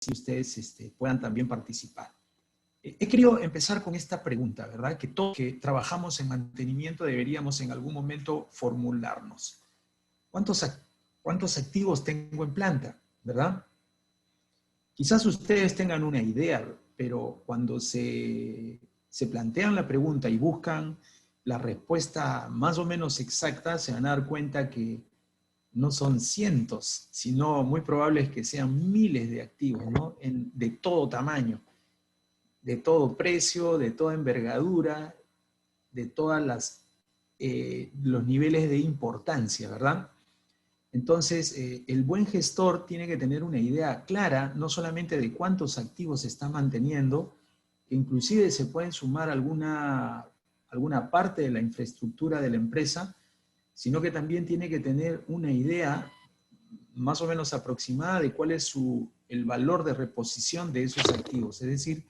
así ustedes puedan también participar. He querido empezar con esta pregunta, ¿verdad? Que todos que trabajamos en mantenimiento deberíamos en algún momento formularnos. ¿Cuántos activos tengo en planta? ¿Verdad? Quizás ustedes tengan una idea, pero cuando se plantean la pregunta y buscan la respuesta más o menos exacta, se van a dar cuenta que no son cientos, sino muy probable es que sean miles de activos, ¿no? De todo tamaño, de todo precio, de toda envergadura, de todas los niveles de importancia, ¿verdad? Entonces, el buen gestor tiene que tener una idea clara, no solamente de cuántos activos se está manteniendo, que inclusive se pueden sumar alguna parte de la infraestructura de la empresa, sino que también tiene que tener una idea más o menos aproximada de cuál es el valor de reposición de esos activos. Es decir,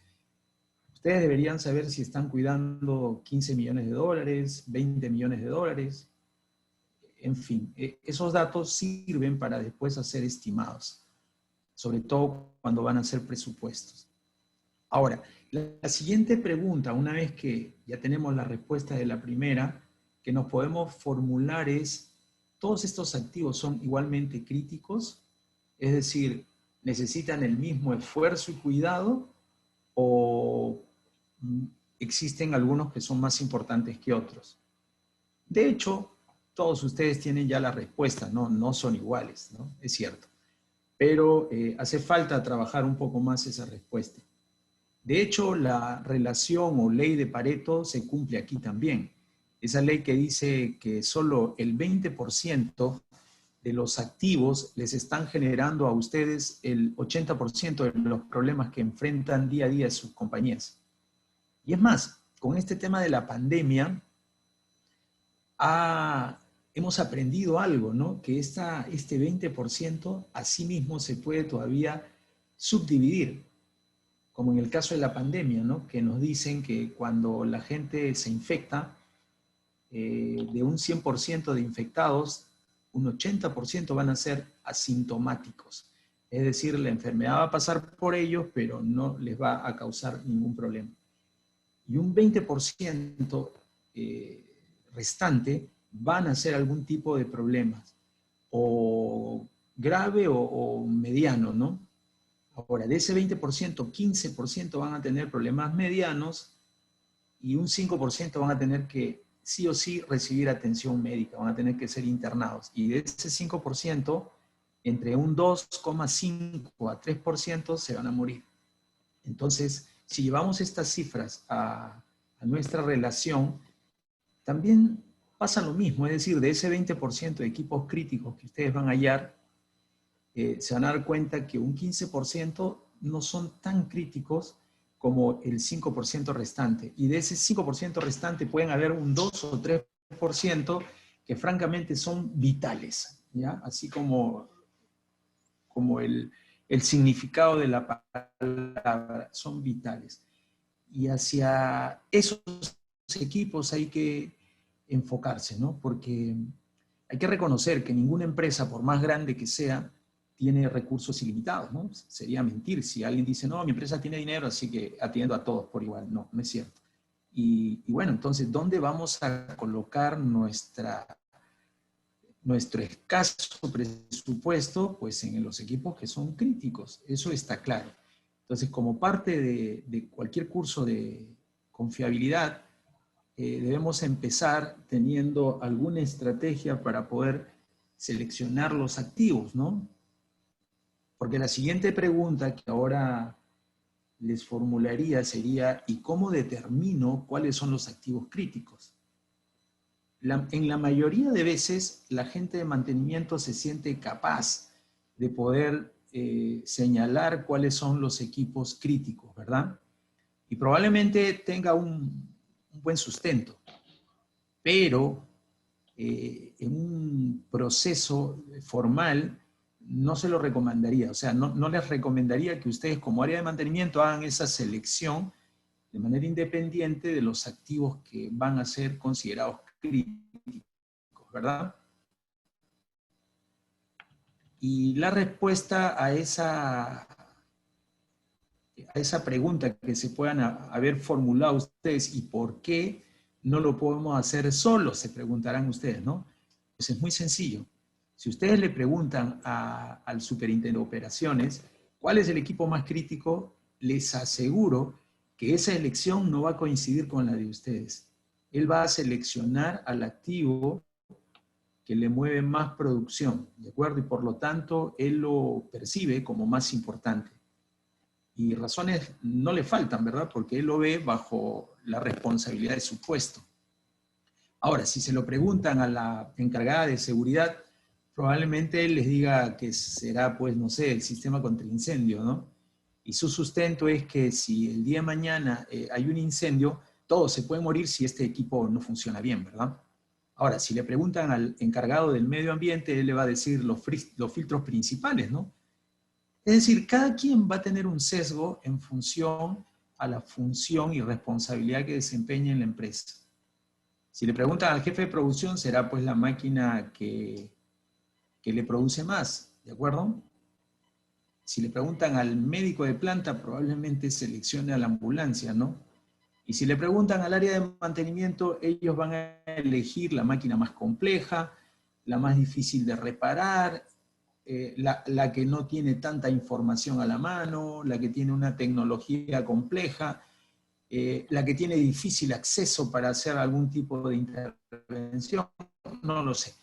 ustedes deberían saber si están cuidando 15 millones de dólares, 20 millones de dólares. En fin, esos datos sirven para después hacer estimados, sobre todo cuando van a hacer presupuestos. Ahora, la siguiente pregunta, una vez que ya tenemos la respuesta de la primera, que nos podemos formular es, ¿todos estos activos son igualmente críticos? Es decir, ¿necesitan el mismo esfuerzo y cuidado? ¿O existen algunos que son más importantes que otros? De hecho, todos ustedes tienen ya la respuesta, no son iguales, ¿no? Es cierto. Pero hace falta trabajar un poco más esa respuesta. De hecho, la relación o ley de Pareto se cumple aquí también. Esa ley que dice que solo el 20% de los activos les están generando a ustedes el 80% de los problemas que enfrentan día a día sus compañías. Y es más, con este tema de la pandemia, hemos aprendido algo, ¿no? Que este 20% a sí mismo se puede todavía subdividir, como en el caso de la pandemia, ¿no? Que nos dicen que cuando la gente se infecta, de un 100% de infectados, un 80% van a ser asintomáticos. Es decir, la enfermedad va a pasar por ellos, pero no les va a causar ningún problema. Y un 20% restante van a ser algún tipo de problemas, o grave o mediano, ¿no? Ahora, de ese 20%, 15% van a tener problemas medianos y un 5% van a tener que sí o sí recibir atención médica, van a tener que ser internados. Y de ese 5%, entre un 2,5 a 3% se van a morir. Entonces, si llevamos estas cifras a nuestra relación, también pasa lo mismo, es decir, de ese 20% de equipos críticos que ustedes van a hallar, se van a dar cuenta que un 15% no son tan críticos como el 5% restante. Y de ese 5% restante pueden haber un 2 o 3% que francamente son vitales, ¿ya? Así como el significado de la palabra, son vitales. Y hacia esos equipos hay que enfocarse, ¿no? Porque hay que reconocer que ninguna empresa, por más grande que sea, tiene recursos ilimitados, ¿no? Sería mentir si alguien dice, no, mi empresa tiene dinero, así que atiendo a todos por igual. No, no es cierto. Y bueno, entonces, ¿dónde vamos a colocar nuestro escaso presupuesto? Pues en los equipos que son críticos, eso está claro. Entonces, como parte de cualquier curso de confiabilidad, debemos empezar teniendo alguna estrategia para poder seleccionar los activos, ¿no? Porque la siguiente pregunta que ahora les formularía sería, ¿y cómo determino cuáles son los activos críticos? En la mayoría de veces, la gente de mantenimiento se siente capaz de poder señalar cuáles son los equipos críticos, ¿verdad? Y probablemente tenga un buen sustento, pero en un proceso formal no se lo recomendaría. O sea, no les recomendaría que ustedes como área de mantenimiento hagan esa selección de manera independiente de los activos que van a ser considerados críticos, ¿verdad? Y la respuesta a esa a esa pregunta que se puedan haber formulado ustedes, ¿y por qué no lo podemos hacer solos? Se preguntarán ustedes, ¿no? Pues es muy sencillo. Si ustedes le preguntan al superintendente de operaciones cuál es el equipo más crítico, les aseguro que esa elección no va a coincidir con la de ustedes. Él va a seleccionar al activo que le mueve más producción, ¿de acuerdo? Y por lo tanto, él lo percibe como más importante. Y razones no le faltan, ¿verdad? Porque él lo ve bajo la responsabilidad de su puesto. Ahora, si se lo preguntan a la encargada de seguridad, probablemente él les diga que será, pues, no sé, el sistema contra incendio, ¿no? Y su sustento es que si el día de mañana hay un incendio, todos se pueden morir si este equipo no funciona bien, ¿verdad? Ahora, si le preguntan al encargado del medio ambiente, él le va a decir los filtros principales, ¿no? Es decir, cada quien va a tener un sesgo en función a la función y responsabilidad que desempeña en la empresa. Si le preguntan al jefe de producción, será pues la máquina que le produce más, ¿de acuerdo? Si le preguntan al médico de planta, probablemente seleccione a la ambulancia, ¿no? Y si le preguntan al área de mantenimiento, ellos van a elegir la máquina más compleja, la más difícil de reparar, la que no tiene tanta información a la mano, la que tiene una tecnología compleja, la que tiene difícil acceso para hacer algún tipo de intervención, no lo sé.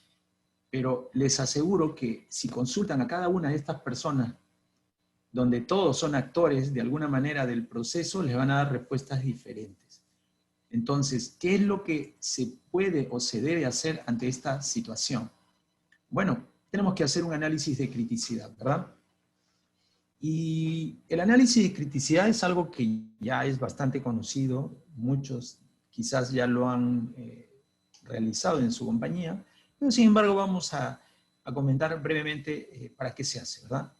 Pero les aseguro que si consultan a cada una de estas personas, donde todos son actores de alguna manera del proceso, les van a dar respuestas diferentes. Entonces, ¿qué es lo que se puede o se debe hacer ante esta situación? Bueno, tenemos que hacer un análisis de criticidad, ¿verdad? Y el análisis de criticidad es algo que ya es bastante conocido, muchos quizás ya lo han realizado en su compañía, pero sin embargo vamos a comentar brevemente para qué se hace, ¿verdad?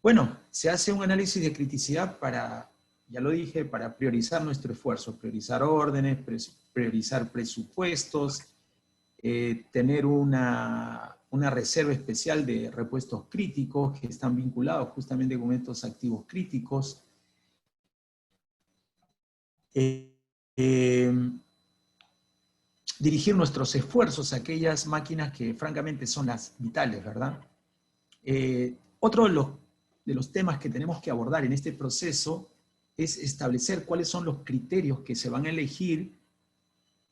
Bueno, se hace un análisis de criticidad para, ya lo dije, para priorizar nuestro esfuerzo, priorizar órdenes, priorizar presupuestos, tener una reserva especial de repuestos críticos que están vinculados justamente con estos activos críticos. Dirigir nuestros esfuerzos a aquellas máquinas que francamente son las vitales, ¿verdad? Otro de los temas que tenemos que abordar en este proceso es establecer cuáles son los criterios que se van a elegir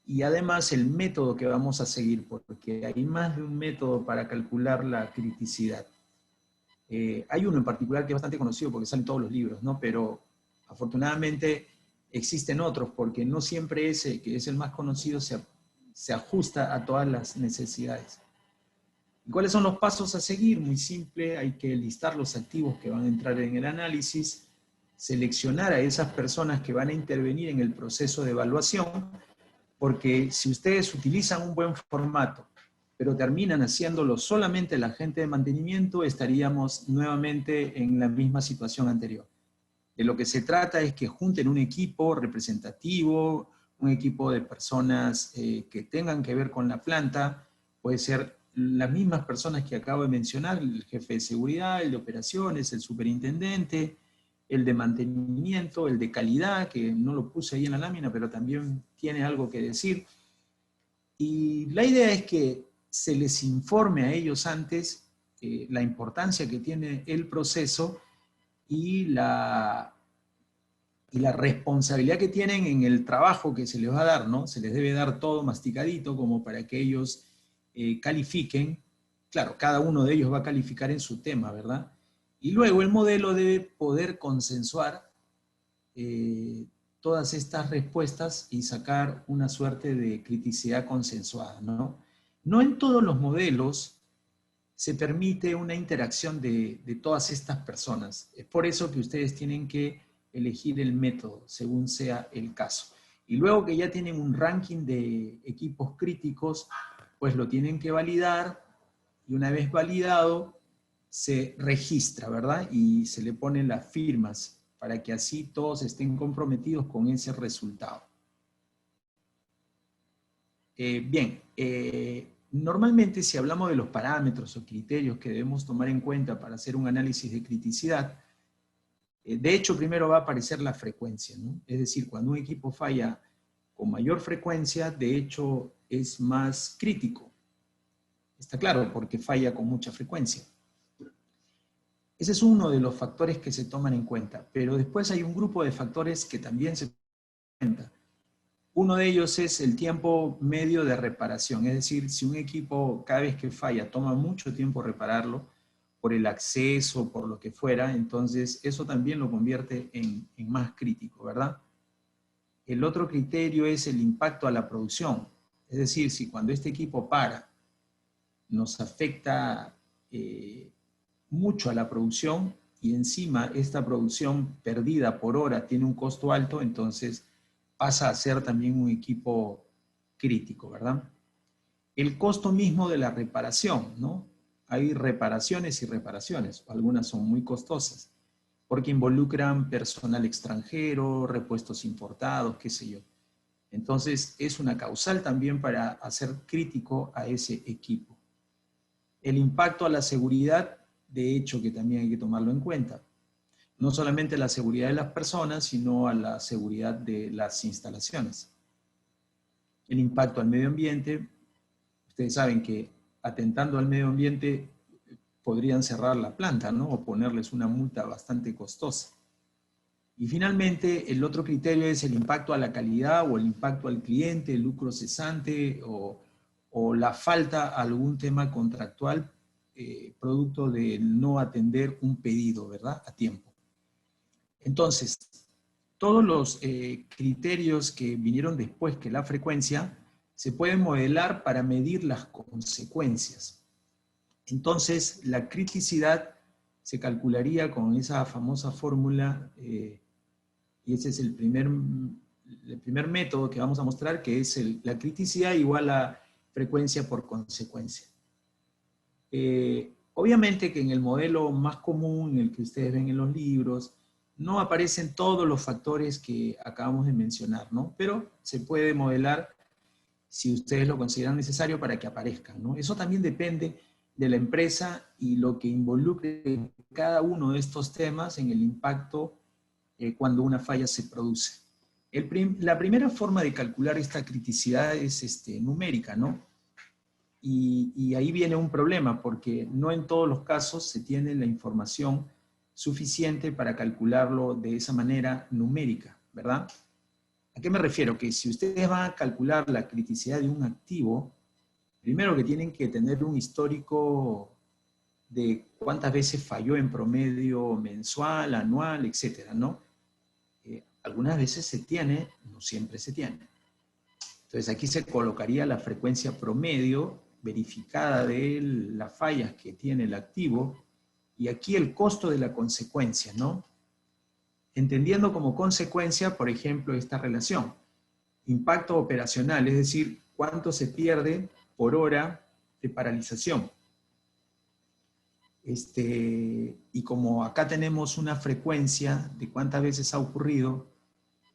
y además el método que vamos a seguir, porque hay más de un método para calcular la criticidad. Hay uno en particular que es bastante conocido porque sale en todos los libros, ¿no? Pero afortunadamente existen otros, porque no siempre ese, que es el más conocido, se ajusta a todas las necesidades. ¿Y cuáles son los pasos a seguir? Muy simple, hay que listar los activos que van a entrar en el análisis, seleccionar a esas personas que van a intervenir en el proceso de evaluación, porque si ustedes utilizan un buen formato, pero terminan haciéndolo solamente la gente de mantenimiento, estaríamos nuevamente en la misma situación anterior. De lo que se trata es que junten un equipo representativo, un equipo de personas que tengan que ver con la planta, puede ser las mismas personas que acabo de mencionar, el jefe de seguridad, el de operaciones, el superintendente, el de mantenimiento, el de calidad, que no lo puse ahí en la lámina, pero también tiene algo que decir. Y la idea es que se les informe a ellos antes la importancia que tiene el proceso y la responsabilidad que tienen en el trabajo que se les va a dar, ¿no? Se les debe dar todo masticadito como para que ellos califiquen. Claro, cada uno de ellos va a calificar en su tema, ¿verdad? Y luego el modelo debe poder consensuar todas estas respuestas y sacar una suerte de criticidad consensuada, ¿no? No en todos los modelos se permite una interacción de todas estas personas. Es por eso que ustedes tienen que elegir el método, según sea el caso. Y luego que ya tienen un ranking de equipos críticos, pues lo tienen que validar, y una vez validado, se registra, ¿verdad? Y se le ponen las firmas para que así todos estén comprometidos con ese resultado. Bien, normalmente si hablamos de los parámetros o criterios que debemos tomar en cuenta para hacer un análisis de criticidad, De hecho, primero va a aparecer la frecuencia, ¿no? Es decir, cuando un equipo falla con mayor frecuencia, de hecho, es más crítico. Está claro, porque falla con mucha frecuencia. Ese es uno de los factores que se toman en cuenta, pero después hay un grupo de factores que también se toman en cuenta. Uno de ellos es el tiempo medio de reparación, es decir, si un equipo cada vez que falla toma mucho tiempo repararlo, por el acceso, por lo que fuera, entonces eso también lo convierte en más crítico, ¿verdad? El otro criterio es el impacto a la producción, es decir, si cuando este equipo para nos afecta mucho a la producción y encima esta producción perdida por hora tiene un costo alto, entonces pasa a ser también un equipo crítico, ¿verdad? El costo mismo de la reparación, ¿no? Hay reparaciones y reparaciones, algunas son muy costosas, porque involucran personal extranjero, repuestos importados, qué sé yo. Entonces es una causal también para hacer crítico a ese equipo. El impacto a la seguridad, de hecho, que también hay que tomarlo en cuenta. No solamente la seguridad de las personas, sino a la seguridad de las instalaciones. El impacto al medio ambiente, ustedes saben que atentando al medio ambiente podrían cerrar la planta, ¿no? O ponerles una multa bastante costosa. Y finalmente, el otro criterio es el impacto a la calidad o el impacto al cliente, el lucro cesante o la falta a algún tema contractual producto de no atender un pedido, ¿verdad? A tiempo. Entonces, todos los criterios que vinieron después que la frecuencia se pueden modelar para medir las consecuencias. Entonces, la criticidad se calcularía con esa famosa fórmula, y ese es el primer método que vamos a mostrar, que es la criticidad igual a frecuencia por consecuencia. Obviamente que en el modelo más común, el que ustedes ven en los libros, no aparecen todos los factores que acabamos de mencionar, ¿no? Pero se puede modelar si ustedes lo consideran necesario para que aparezcan, ¿no? Eso también depende de la empresa y lo que involucre cada uno de estos temas en el impacto cuando una falla se produce. La primera forma de calcular esta criticidad es numérica, ¿no? Y ahí viene un problema, porque no en todos los casos se tiene la información suficiente para calcularlo de esa manera numérica, ¿verdad? ¿A qué me refiero? Que si ustedes van a calcular la criticidad de un activo, primero que tienen que tener un histórico de cuántas veces falló en promedio mensual, anual, etcétera, ¿no? Algunas veces se tiene, no siempre se tiene. Entonces aquí se colocaría la frecuencia promedio verificada de las fallas que tiene el activo y aquí el costo de la consecuencia, ¿no? Entendiendo como consecuencia, por ejemplo, esta relación. Impacto operacional, es decir, cuánto se pierde por hora de paralización. Y como acá tenemos una frecuencia de cuántas veces ha ocurrido,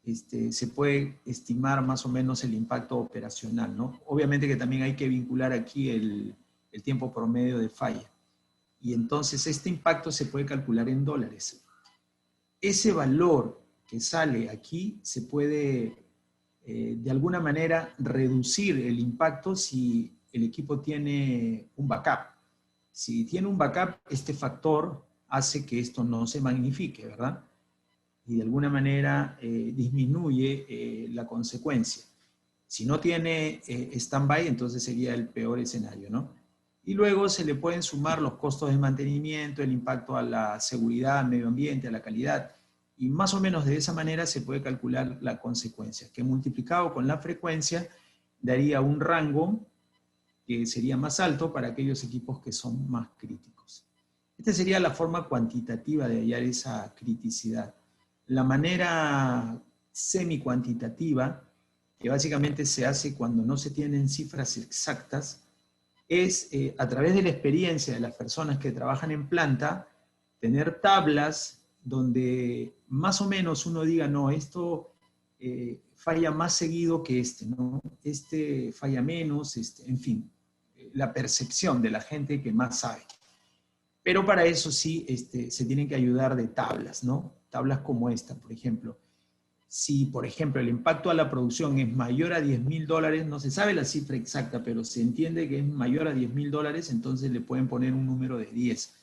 se puede estimar más o menos el impacto operacional, ¿no? Obviamente que también hay que vincular aquí el tiempo promedio de falla. Y entonces este impacto se puede calcular en dólares. Ese valor que sale aquí se puede, de alguna manera, reducir el impacto si el equipo tiene un backup. Si tiene un backup, este factor hace que esto no se magnifique, ¿verdad? Y de alguna manera disminuye la consecuencia. Si no tiene stand-by, entonces sería el peor escenario, ¿no? Y luego se le pueden sumar los costos de mantenimiento, el impacto a la seguridad, al medio ambiente, a la calidad, y más o menos de esa manera se puede calcular la consecuencia, que multiplicado con la frecuencia daría un rango que sería más alto para aquellos equipos que son más críticos. Esta sería la forma cuantitativa de hallar esa criticidad. La manera semi-cuantitativa, que básicamente se hace cuando no se tienen cifras exactas, es a través de la experiencia de las personas que trabajan en planta, tener tablas donde más o menos uno diga, no, esto falla más seguido que ¿no? Este falla menos, en fin, la percepción de la gente que más sabe. Pero para eso sí se tienen que ayudar de tablas, ¿no? Tablas como esta, por ejemplo. Si, por ejemplo, el impacto a la producción es mayor a $10.000, no se sabe la cifra exacta, pero se entiende que es mayor a $10.000, entonces le pueden poner un número de 10.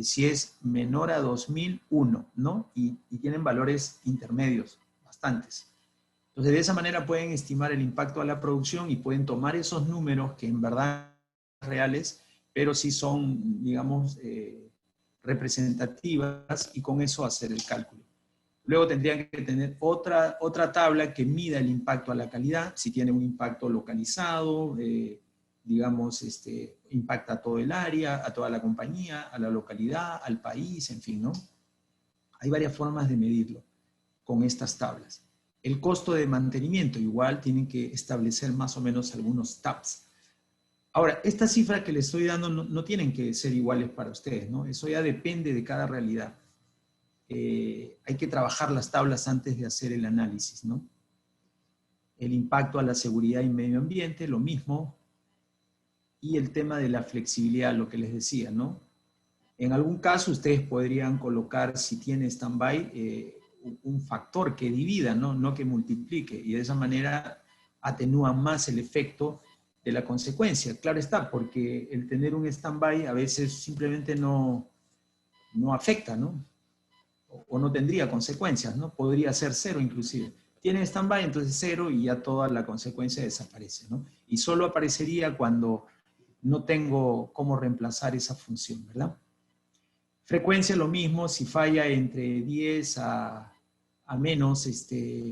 Si es menor a 2.001, ¿no? Y tienen valores intermedios, bastantes. Entonces, de esa manera pueden estimar el impacto a la producción y pueden tomar esos números que en verdad son reales, pero sí son, digamos, representativas, y con eso hacer el cálculo. Luego tendrían que tener otra tabla que mida el impacto a la calidad, si tiene un impacto localizado, digamos, impacta a todo el área, a toda la compañía, a la localidad, al país, en fin, ¿no? Hay varias formas de medirlo con estas tablas. El costo de mantenimiento, igual tienen que establecer más o menos algunos tabs. Ahora, estas cifras que les estoy dando no tienen que ser iguales para ustedes, ¿no? Eso ya depende de cada realidad. Hay que trabajar las tablas antes de hacer el análisis, ¿no? El impacto a la seguridad y medio ambiente, lo mismo. Y el tema de la flexibilidad, lo que les decía, ¿no? En algún caso ustedes podrían colocar, si tiene stand-by, un factor que divida, ¿no? No que multiplique, y de esa manera atenúa más el efecto de la consecuencia. Claro está, porque el tener un stand-by a veces simplemente no afecta, ¿no? O no tendría consecuencias, ¿no? Podría ser cero inclusive. Tiene stand-by, entonces cero, y ya toda la consecuencia desaparece, ¿no? Y solo aparecería cuando no tengo cómo reemplazar esa función, ¿verdad? Frecuencia lo mismo, si falla entre 10 a menos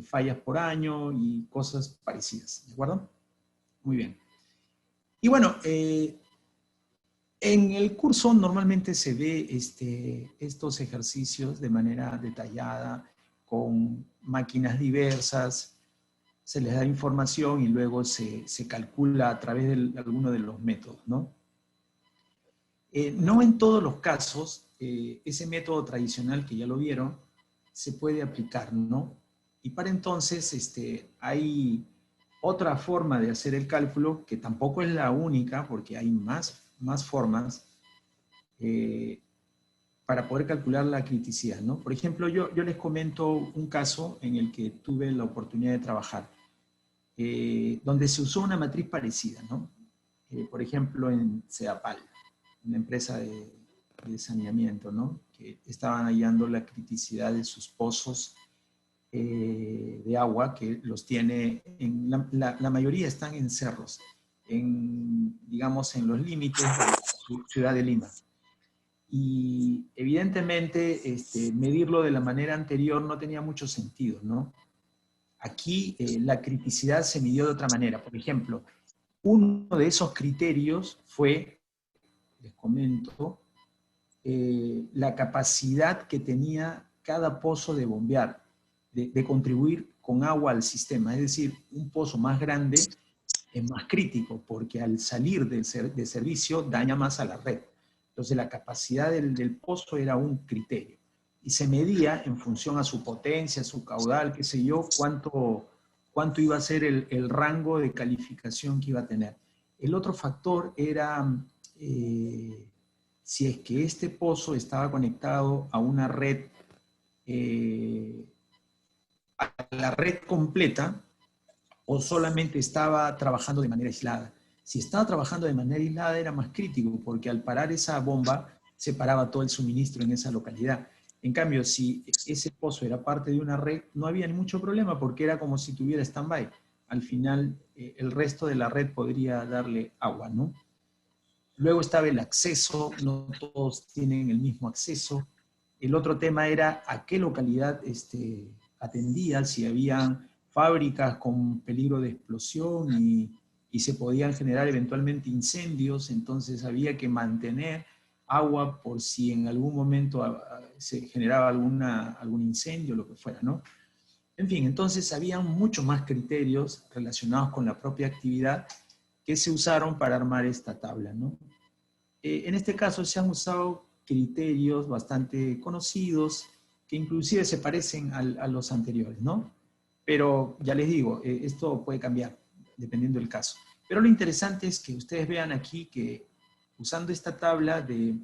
fallas por año y cosas parecidas, ¿de acuerdo? Muy bien. Y bueno, en el curso normalmente se ve estos ejercicios de manera detallada, con máquinas diversas, se les da información y luego se calcula a través de alguno de los métodos, ¿no? No en todos los casos, ese método tradicional que ya lo vieron, se puede aplicar, ¿no? Y para entonces hay otra forma de hacer el cálculo, que tampoco es la única, porque hay más formas para poder calcular la criticidad, ¿no? Por ejemplo, yo les comento un caso en el que tuve la oportunidad de trabajar, donde se usó una matriz parecida, ¿no? Por ejemplo, en Sedapal, una empresa de saneamiento, ¿no? Que estaban hallando la criticidad de sus pozos de agua, que los tiene, la mayoría están en cerros, digamos, en los límites de la ciudad de Lima. Y evidentemente medirlo de la manera anterior no tenía mucho sentido, ¿no? Aquí la criticidad se midió de otra manera. Por ejemplo, uno de esos criterios fue, les comento, la capacidad que tenía cada pozo de bombear, de contribuir con agua al sistema. Es decir, un pozo más grande es más crítico, porque al salir de servicio daña más a la red. Entonces la capacidad del pozo era un criterio, y se medía en función a su potencia, su caudal, qué sé yo, cuánto iba a ser el rango de calificación que iba a tener. El otro factor era si es que este pozo estaba conectado a una red, a la red completa, o solamente estaba trabajando de manera aislada. Si estaba trabajando de manera aislada era más crítico, porque al parar esa bomba se paraba todo el suministro en esa localidad. En cambio, si ese pozo era parte de una red, no había ni mucho problema, porque era como si tuviera stand-by. Al final, el resto de la red podría darle agua, ¿no? Luego estaba el acceso, no todos tienen el mismo acceso. El otro tema era a qué localidad atendía, si habían fábricas con peligro de explosión y se podían generar eventualmente incendios, entonces había que mantener agua por si en algún momento se generaba algún incendio, lo que fuera, ¿no? En fin, entonces había muchos más criterios relacionados con la propia actividad que se usaron para armar esta tabla, ¿no? En este caso se han usado criterios bastante conocidos que inclusive se parecen a los anteriores, ¿no? Pero ya les digo, esto puede cambiar dependiendo del caso. Pero lo interesante es que ustedes vean aquí que usando esta tabla de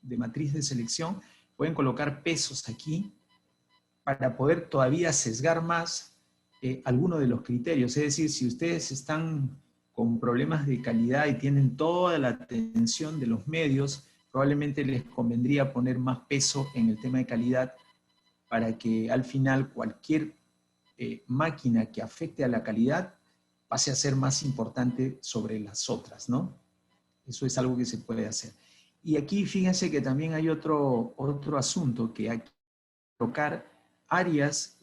de matriz de selección, pueden colocar pesos aquí para poder todavía sesgar más alguno de los criterios. Es decir, si ustedes están con problemas de calidad y tienen toda la atención de los medios, probablemente les convendría poner más peso en el tema de calidad para que al final cualquier máquina que afecte a la calidad pase a ser más importante sobre las otras, ¿no? Eso es algo que se puede hacer. Y aquí fíjense que también hay otro asunto, que hay que colocar áreas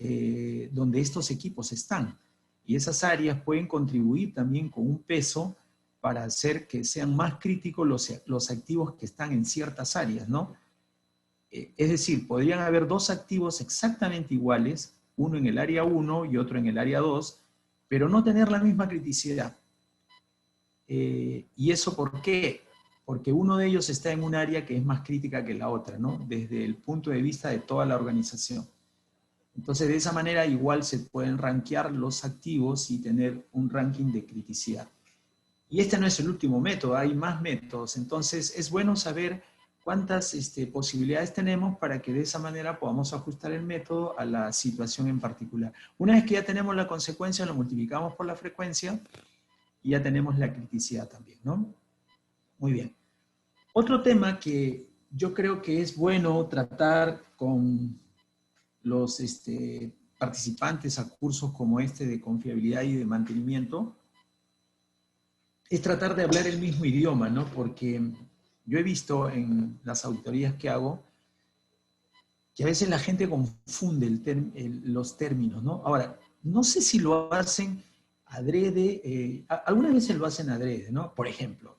donde estos equipos están. Y esas áreas pueden contribuir también con un peso para hacer que sean más críticos los activos que están en ciertas áreas, ¿no? Es decir, podrían haber dos activos exactamente iguales, uno en el área 1 y otro en el área 2, pero no tener la misma criticidad. ¿Y eso por qué? Porque uno de ellos está en un área que es más crítica que la otra, ¿no? Desde el punto de vista de toda la organización. Entonces, de esa manera igual se pueden rankear los activos y tener un ranking de criticidad. Y este no es el último método, hay más métodos. Entonces, es bueno saber cuántas posibilidades tenemos para que de esa manera podamos ajustar el método a la situación en particular. Una vez que ya tenemos la consecuencia, lo multiplicamos por la frecuencia y ya tenemos la criticidad también, ¿no? Muy bien. Otro tema que yo creo que es bueno tratar con los participantes a cursos como este de confiabilidad y de mantenimiento es tratar de hablar el mismo idioma, ¿no? Porque yo he visto en las auditorías que hago que a veces la gente confunde los términos, ¿no? Ahora, no sé si lo hacen adrede, algunas veces lo hacen adrede, ¿no? Por ejemplo,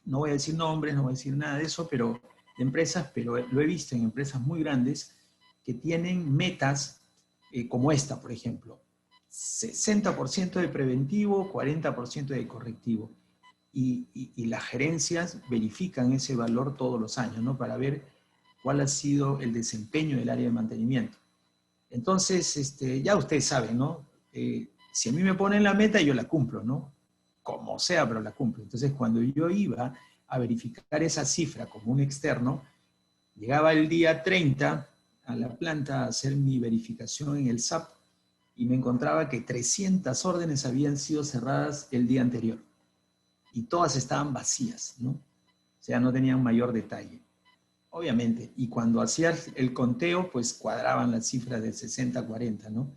no voy a decir nombres, no voy a decir nada de eso, pero de empresas, pero lo he visto en empresas muy grandes que tienen metas como esta, por ejemplo. 60% de preventivo, 40% de correctivo. Y las gerencias verifican ese valor todos los años, ¿no? Para ver cuál ha sido el desempeño del área de mantenimiento. Entonces, ya ustedes saben, ¿no? Si a mí me ponen la meta, yo la cumplo, ¿no? Como sea, pero la cumplo. Entonces, cuando yo iba a verificar esa cifra como un externo, llegaba el día 30 a la planta a hacer mi verificación en el SAP y me encontraba que 300 órdenes habían sido cerradas el día anterior y todas estaban vacías, ¿no? O sea, no tenían mayor detalle. Obviamente, y cuando hacías el conteo, pues cuadraban las cifras de 60-40, ¿no?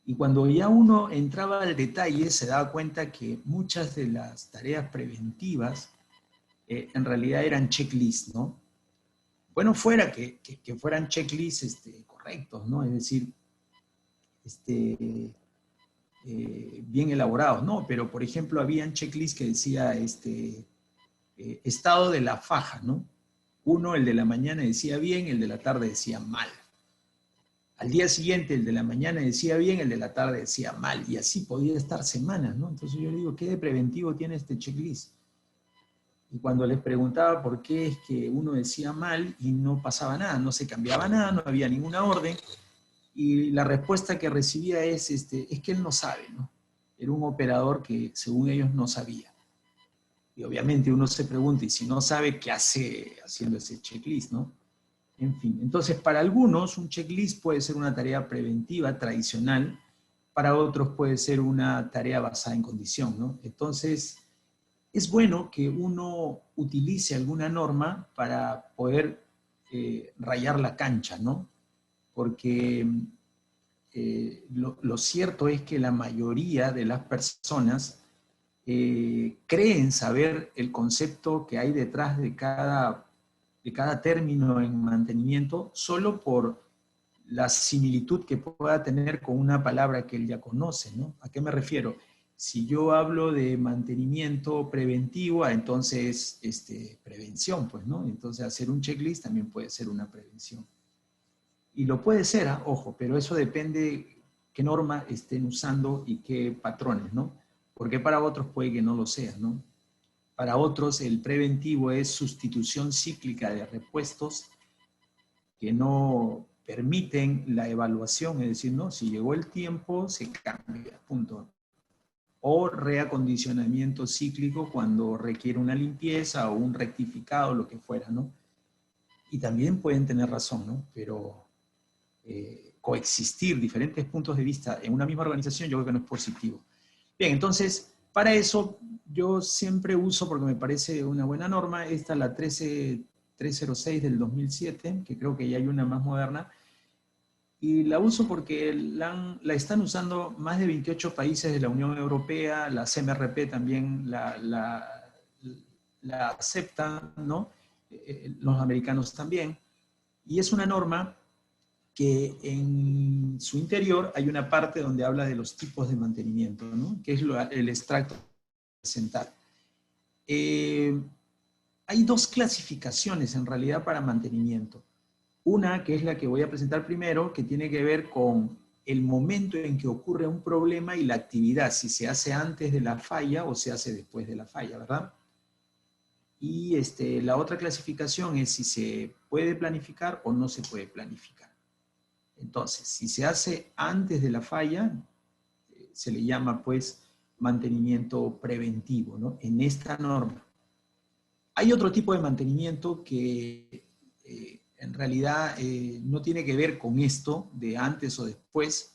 Y cuando ya uno entraba al detalle, se daba cuenta que muchas de las tareas preventivas en realidad eran checklists, ¿no? Bueno, fuera que fueran checklists correctos, ¿no? Es decir, bien elaborados, ¿no? Pero, por ejemplo, habían checklists que decía estado de la faja, ¿no? Uno, el de la mañana decía bien, el de la tarde decía mal. Al día siguiente, el de la mañana decía bien, el de la tarde decía mal. Y así podía estar semanas, ¿no? Entonces yo le digo, ¿qué de preventivo tiene este checklist? Y cuando les preguntaba por qué es que uno decía mal y no pasaba nada, no se cambiaba nada, no había ninguna orden, y la respuesta que recibía es que él no sabe, ¿no? Era un operador que según ellos no sabía. Y obviamente uno se pregunta, y si no sabe, ¿qué hace haciendo ese checklist, no? En fin, entonces para algunos un checklist puede ser una tarea preventiva tradicional, para otros puede ser una tarea basada en condición, ¿no? Entonces, es bueno que uno utilice alguna norma para poder rayar la cancha, ¿no? Porque lo cierto es que la mayoría de las personas creen saber el concepto que hay detrás de cada término en mantenimiento solo por la similitud que pueda tener con una palabra que él ya conoce, ¿no? ¿A qué me refiero? Si yo hablo de mantenimiento preventivo, entonces prevención, pues, ¿no? Entonces hacer un checklist también puede ser una prevención. Y lo puede ser, ojo, pero eso depende qué norma estén usando y qué patrones, ¿no? Porque para otros puede que no lo sea, ¿no? Para otros el preventivo es sustitución cíclica de repuestos que no permiten la evaluación, es decir, no, si llegó el tiempo, se cambia, punto. O reacondicionamiento cíclico cuando requiere una limpieza o un rectificado, lo que fuera, ¿no? Y también pueden tener razón, ¿no? Pero coexistir diferentes puntos de vista en una misma organización yo creo que no es positivo. Bien, entonces, para eso yo siempre uso, porque me parece una buena norma, esta la 13306 del 2007, que creo que ya hay una más moderna, y la uso porque la están usando más de 28 países de la Unión Europea, la CMRP también la aceptan, ¿no? Los americanos también, y es una norma que en su interior hay una parte donde habla de los tipos de mantenimiento, ¿no? Que es el extracto presentar. Hay dos clasificaciones en realidad para mantenimiento. Una, que es la que voy a presentar primero, que tiene que ver con el momento en que ocurre un problema y la actividad, si se hace antes de la falla o se hace después de la falla, ¿verdad? Y la otra clasificación es si se puede planificar o no se puede planificar. Entonces, si se hace antes de la falla, se le llama pues mantenimiento preventivo, ¿no? En esta norma. Hay otro tipo de mantenimiento que en realidad no tiene que ver con esto de antes o después,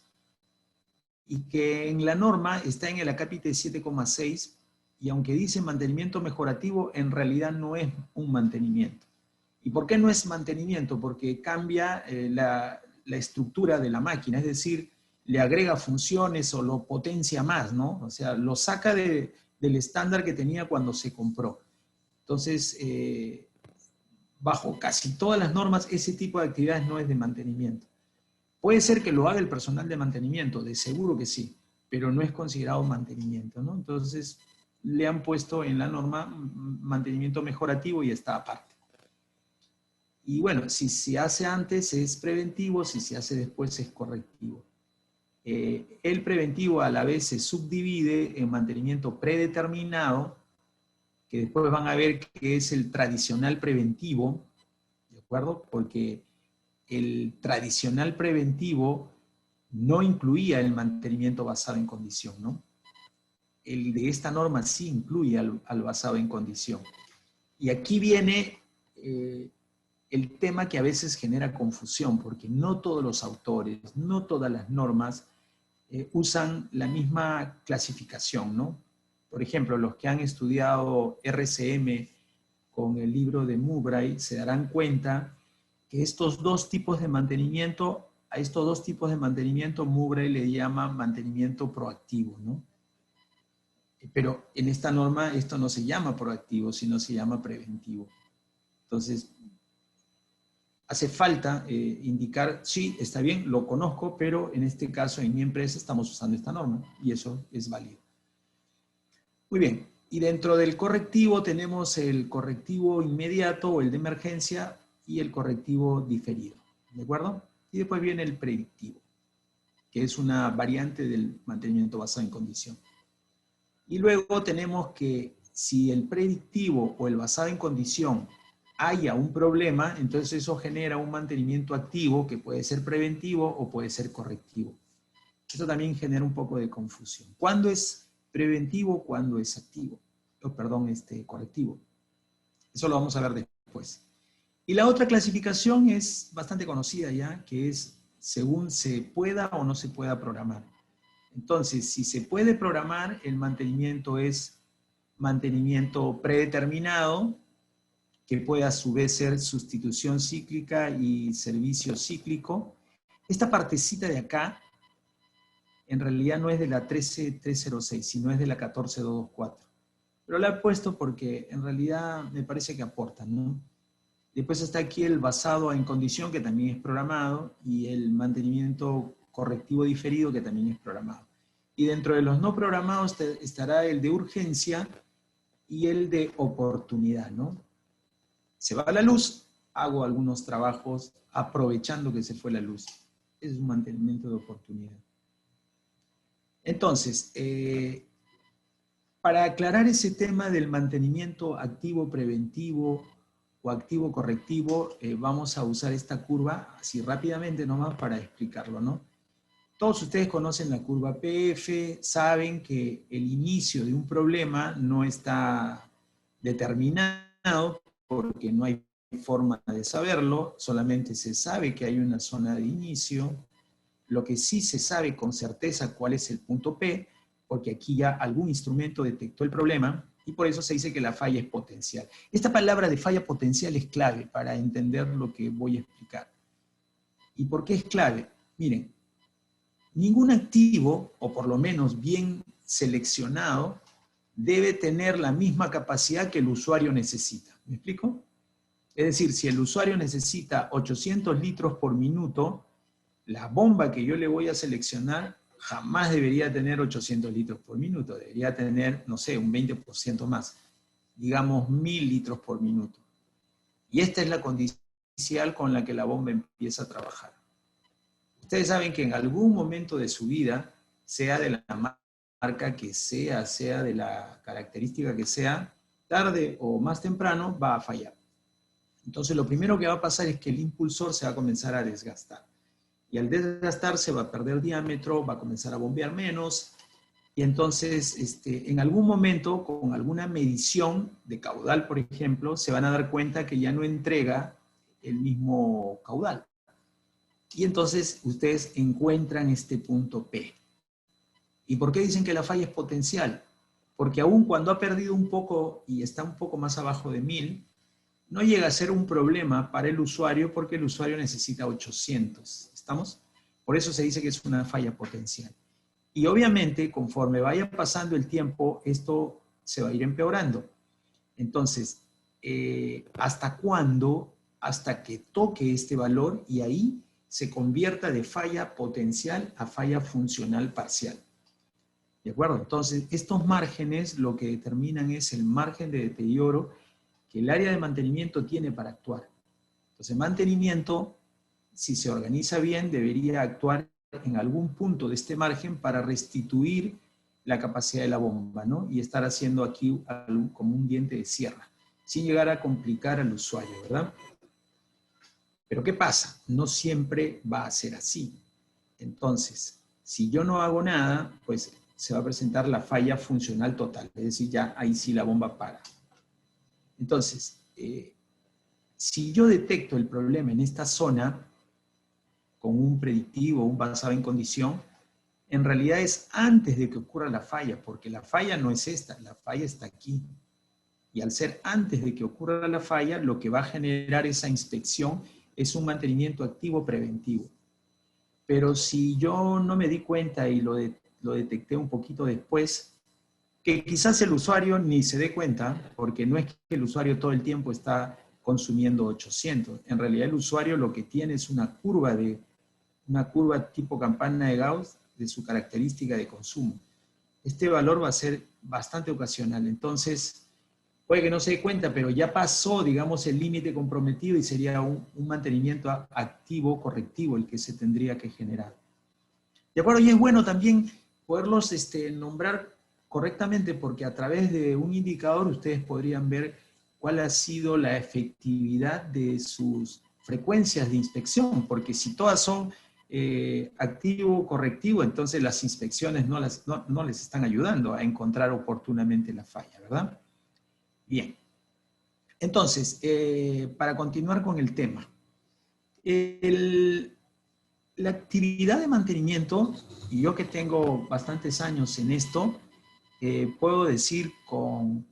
y que en la norma está en el acápite 7,6, y aunque dice mantenimiento mejorativo, en realidad no es un mantenimiento. ¿Y por qué no es mantenimiento? Porque cambia la estructura de la máquina, es decir, le agrega funciones o lo potencia más, ¿no? O sea, lo saca del estándar que tenía cuando se compró. Entonces, bajo casi todas las normas, ese tipo de actividades no es de mantenimiento. Puede ser que lo haga el personal de mantenimiento, de seguro que sí, pero no es considerado mantenimiento, ¿no? Entonces, le han puesto en la norma mantenimiento mejorativo y está aparte. Y bueno, si se hace antes es preventivo, si se hace después es correctivo. El preventivo a la vez se subdivide en mantenimiento predeterminado, que después van a ver que es el tradicional preventivo, ¿de acuerdo? Porque el tradicional preventivo no incluía el mantenimiento basado en condición, ¿no? El de esta norma sí incluye al basado en condición. Y aquí viene el tema que a veces genera confusión, porque no todos los autores, no todas las normas usan la misma clasificación, ¿no? Por ejemplo, los que han estudiado RCM con el libro de Mowbray se darán cuenta que estos dos tipos de mantenimiento, a estos dos tipos de mantenimiento Mowbray le llama mantenimiento proactivo, ¿no? Pero en esta norma esto no se llama proactivo, sino se llama preventivo. Entonces, hace falta indicar, sí, está bien, lo conozco, pero en este caso en mi empresa estamos usando esta norma y eso es válido. Muy bien, y dentro del correctivo tenemos el correctivo inmediato o el de emergencia y el correctivo diferido, ¿de acuerdo? Y después viene el predictivo, que es una variante del mantenimiento basado en condición. Y luego tenemos que si el predictivo o el basado en condición haya un problema, entonces eso genera un mantenimiento activo que puede ser preventivo o puede ser correctivo. Esto también genera un poco de confusión. ¿Cuándo es preventivo? ¿Cuándo es activo? Correctivo. Eso lo vamos a ver después. Y la otra clasificación es bastante conocida ya, que es según se pueda o no se pueda programar. Entonces, si se puede programar, el mantenimiento es mantenimiento predeterminado, que puede a su vez ser sustitución cíclica y servicio cíclico. Esta partecita de acá, en realidad no es de la 13306, sino es de la 14224. Pero la he puesto porque en realidad me parece que aportan, ¿no? Después está aquí el basado en condición, que también es programado, y el mantenimiento correctivo diferido, que también es programado. Y dentro de los no programados estará el de urgencia y el de oportunidad, ¿no? Se va la luz, hago algunos trabajos aprovechando que se fue la luz. Es un mantenimiento de oportunidad. Entonces, para aclarar ese tema del mantenimiento activo preventivo o activo correctivo, vamos a usar esta curva así rápidamente nomás para explicarlo, ¿no? Todos ustedes conocen la curva PF, saben que el inicio de un problema no está determinado porque no hay forma de saberlo, solamente se sabe que hay una zona de inicio. Lo que sí se sabe con certeza cuál es el punto P, porque aquí ya algún instrumento detectó el problema, y por eso se dice que la falla es potencial. Esta palabra de falla potencial es clave para entender lo que voy a explicar. ¿Y por qué es clave? Miren, ningún activo, o por lo menos bien seleccionado, debe tener la misma capacidad que el usuario necesita. ¿Me explico? Es decir, si el usuario necesita 800 litros por minuto, la bomba que yo le voy a seleccionar jamás debería tener 800 litros por minuto, debería tener, no sé, un 20% más, digamos 1000 litros por minuto. Y esta es la condición inicial con la que la bomba empieza a trabajar. Ustedes saben que en algún momento de su vida, sea de la marca que sea, sea de la característica que sea, tarde o más temprano va a fallar. Entonces lo primero que va a pasar es que el impulsor se va a comenzar a desgastar. Y al desgastarse va a perder diámetro, va a comenzar a bombear menos, y entonces en algún momento, con alguna medición de caudal, por ejemplo, se van a dar cuenta que ya no entrega el mismo caudal. Y entonces ustedes encuentran este punto P. ¿Y por qué dicen que la falla es potencial? Porque aun cuando ha perdido un poco y está un poco más abajo de 1000, no llega a ser un problema para el usuario porque el usuario necesita 800. ¿Estamos? Por eso se dice que es una falla potencial. Y obviamente, conforme vaya pasando el tiempo, esto se va a ir empeorando. Entonces, ¿hasta cuándo? Hasta que toque este valor y ahí se convierta de falla potencial a falla funcional parcial. ¿De acuerdo? Entonces, estos márgenes lo que determinan es el margen de deterioro que el área de mantenimiento tiene para actuar. Entonces, mantenimiento, si se organiza bien, debería actuar en algún punto de este margen para restituir la capacidad de la bomba, ¿no? Y estar haciendo aquí como un diente de sierra, sin llegar a complicar al usuario, ¿verdad? Pero ¿qué pasa? No siempre va a ser así. Entonces, si yo no hago nada, pues se va a presentar la falla funcional total, es decir, ya ahí sí la bomba para. Entonces, si yo detecto el problema en esta zona, con un predictivo, un basado en condición, en realidad es antes de que ocurra la falla, porque la falla no es esta, la falla está aquí. Y al ser antes de que ocurra la falla, lo que va a generar esa inspección es un mantenimiento activo preventivo. Pero si yo no me di cuenta y lo detecté un poquito después, que quizás el usuario ni se dé cuenta, porque no es que el usuario todo el tiempo está consumiendo 800. En realidad el usuario lo que tiene es una curva tipo campana de Gauss de su característica de consumo. Este valor va a ser bastante ocasional, entonces puede que no se dé cuenta, pero ya pasó, digamos, el límite comprometido y sería un mantenimiento activo, correctivo, el que se tendría que generar. ¿De acuerdo? Y es bueno también poderlos nombrar correctamente porque a través de un indicador ustedes podrían ver cuál ha sido la efectividad de sus frecuencias de inspección, porque si todas son activo, correctivo, entonces las inspecciones no les están ayudando a encontrar oportunamente la falla, ¿verdad? Bien. Entonces, para continuar con el tema, la actividad de mantenimiento, y yo que tengo bastantes años en esto, puedo decir con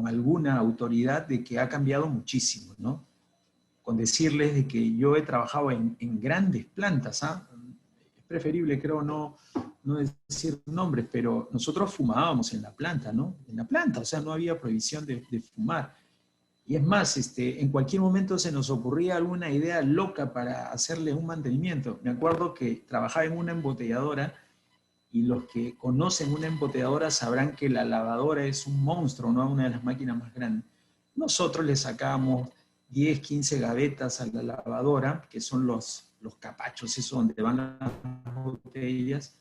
alguna autoridad de que ha cambiado muchísimo, ¿no? Con decirles de que yo he trabajado en grandes plantas, ¿ah? Es preferible, creo, no decir nombres, pero nosotros fumábamos en la planta, ¿no? En la planta, o sea, no había prohibición de fumar. Y es más, en cualquier momento se nos ocurría alguna idea loca para hacerle un mantenimiento. Me acuerdo que trabajaba en una embotelladora y los que conocen una embotelladora sabrán que la lavadora es un monstruo, ¿no? Una de las máquinas más grandes. Nosotros le sacábamos 10, 15 gavetas a la lavadora, que son los capachos, eso donde van las botellas,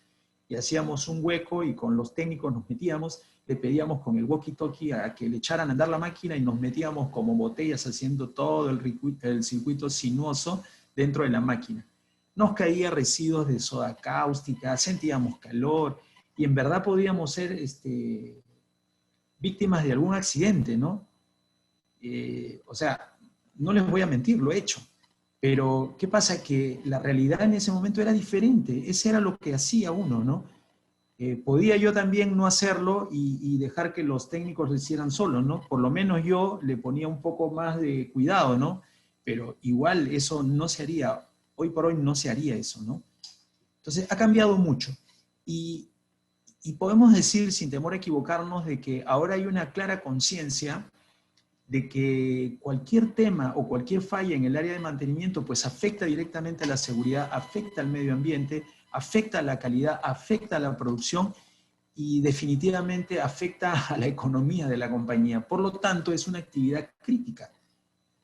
y hacíamos un hueco y con los técnicos nos metíamos, le pedíamos con el walkie-talkie a que le echaran a andar la máquina y nos metíamos como botellas haciendo todo el circuito sinuoso dentro de la máquina. Nos caía residuos de soda cáustica, sentíamos calor y en verdad podíamos ser víctimas de algún accidente, ¿no? O sea, no les voy a mentir, lo he hecho. Pero, ¿qué pasa? Que la realidad en ese momento era diferente. Ese era lo que hacía uno, ¿no? Podía yo también no hacerlo y dejar que los técnicos lo hicieran solos, ¿no? Por lo menos yo le ponía un poco más de cuidado, ¿no? Pero igual eso no se haría. Hoy por hoy no se haría eso, ¿no? Entonces, ha cambiado mucho. Y, y podemos decir, sin temor a equivocarnos, de que ahora hay una clara conciencia de que cualquier tema o cualquier falla en el área de mantenimiento pues afecta directamente a la seguridad, afecta al medio ambiente, afecta a la calidad, afecta a la producción y definitivamente afecta a la economía de la compañía. Por lo tanto, es una actividad crítica,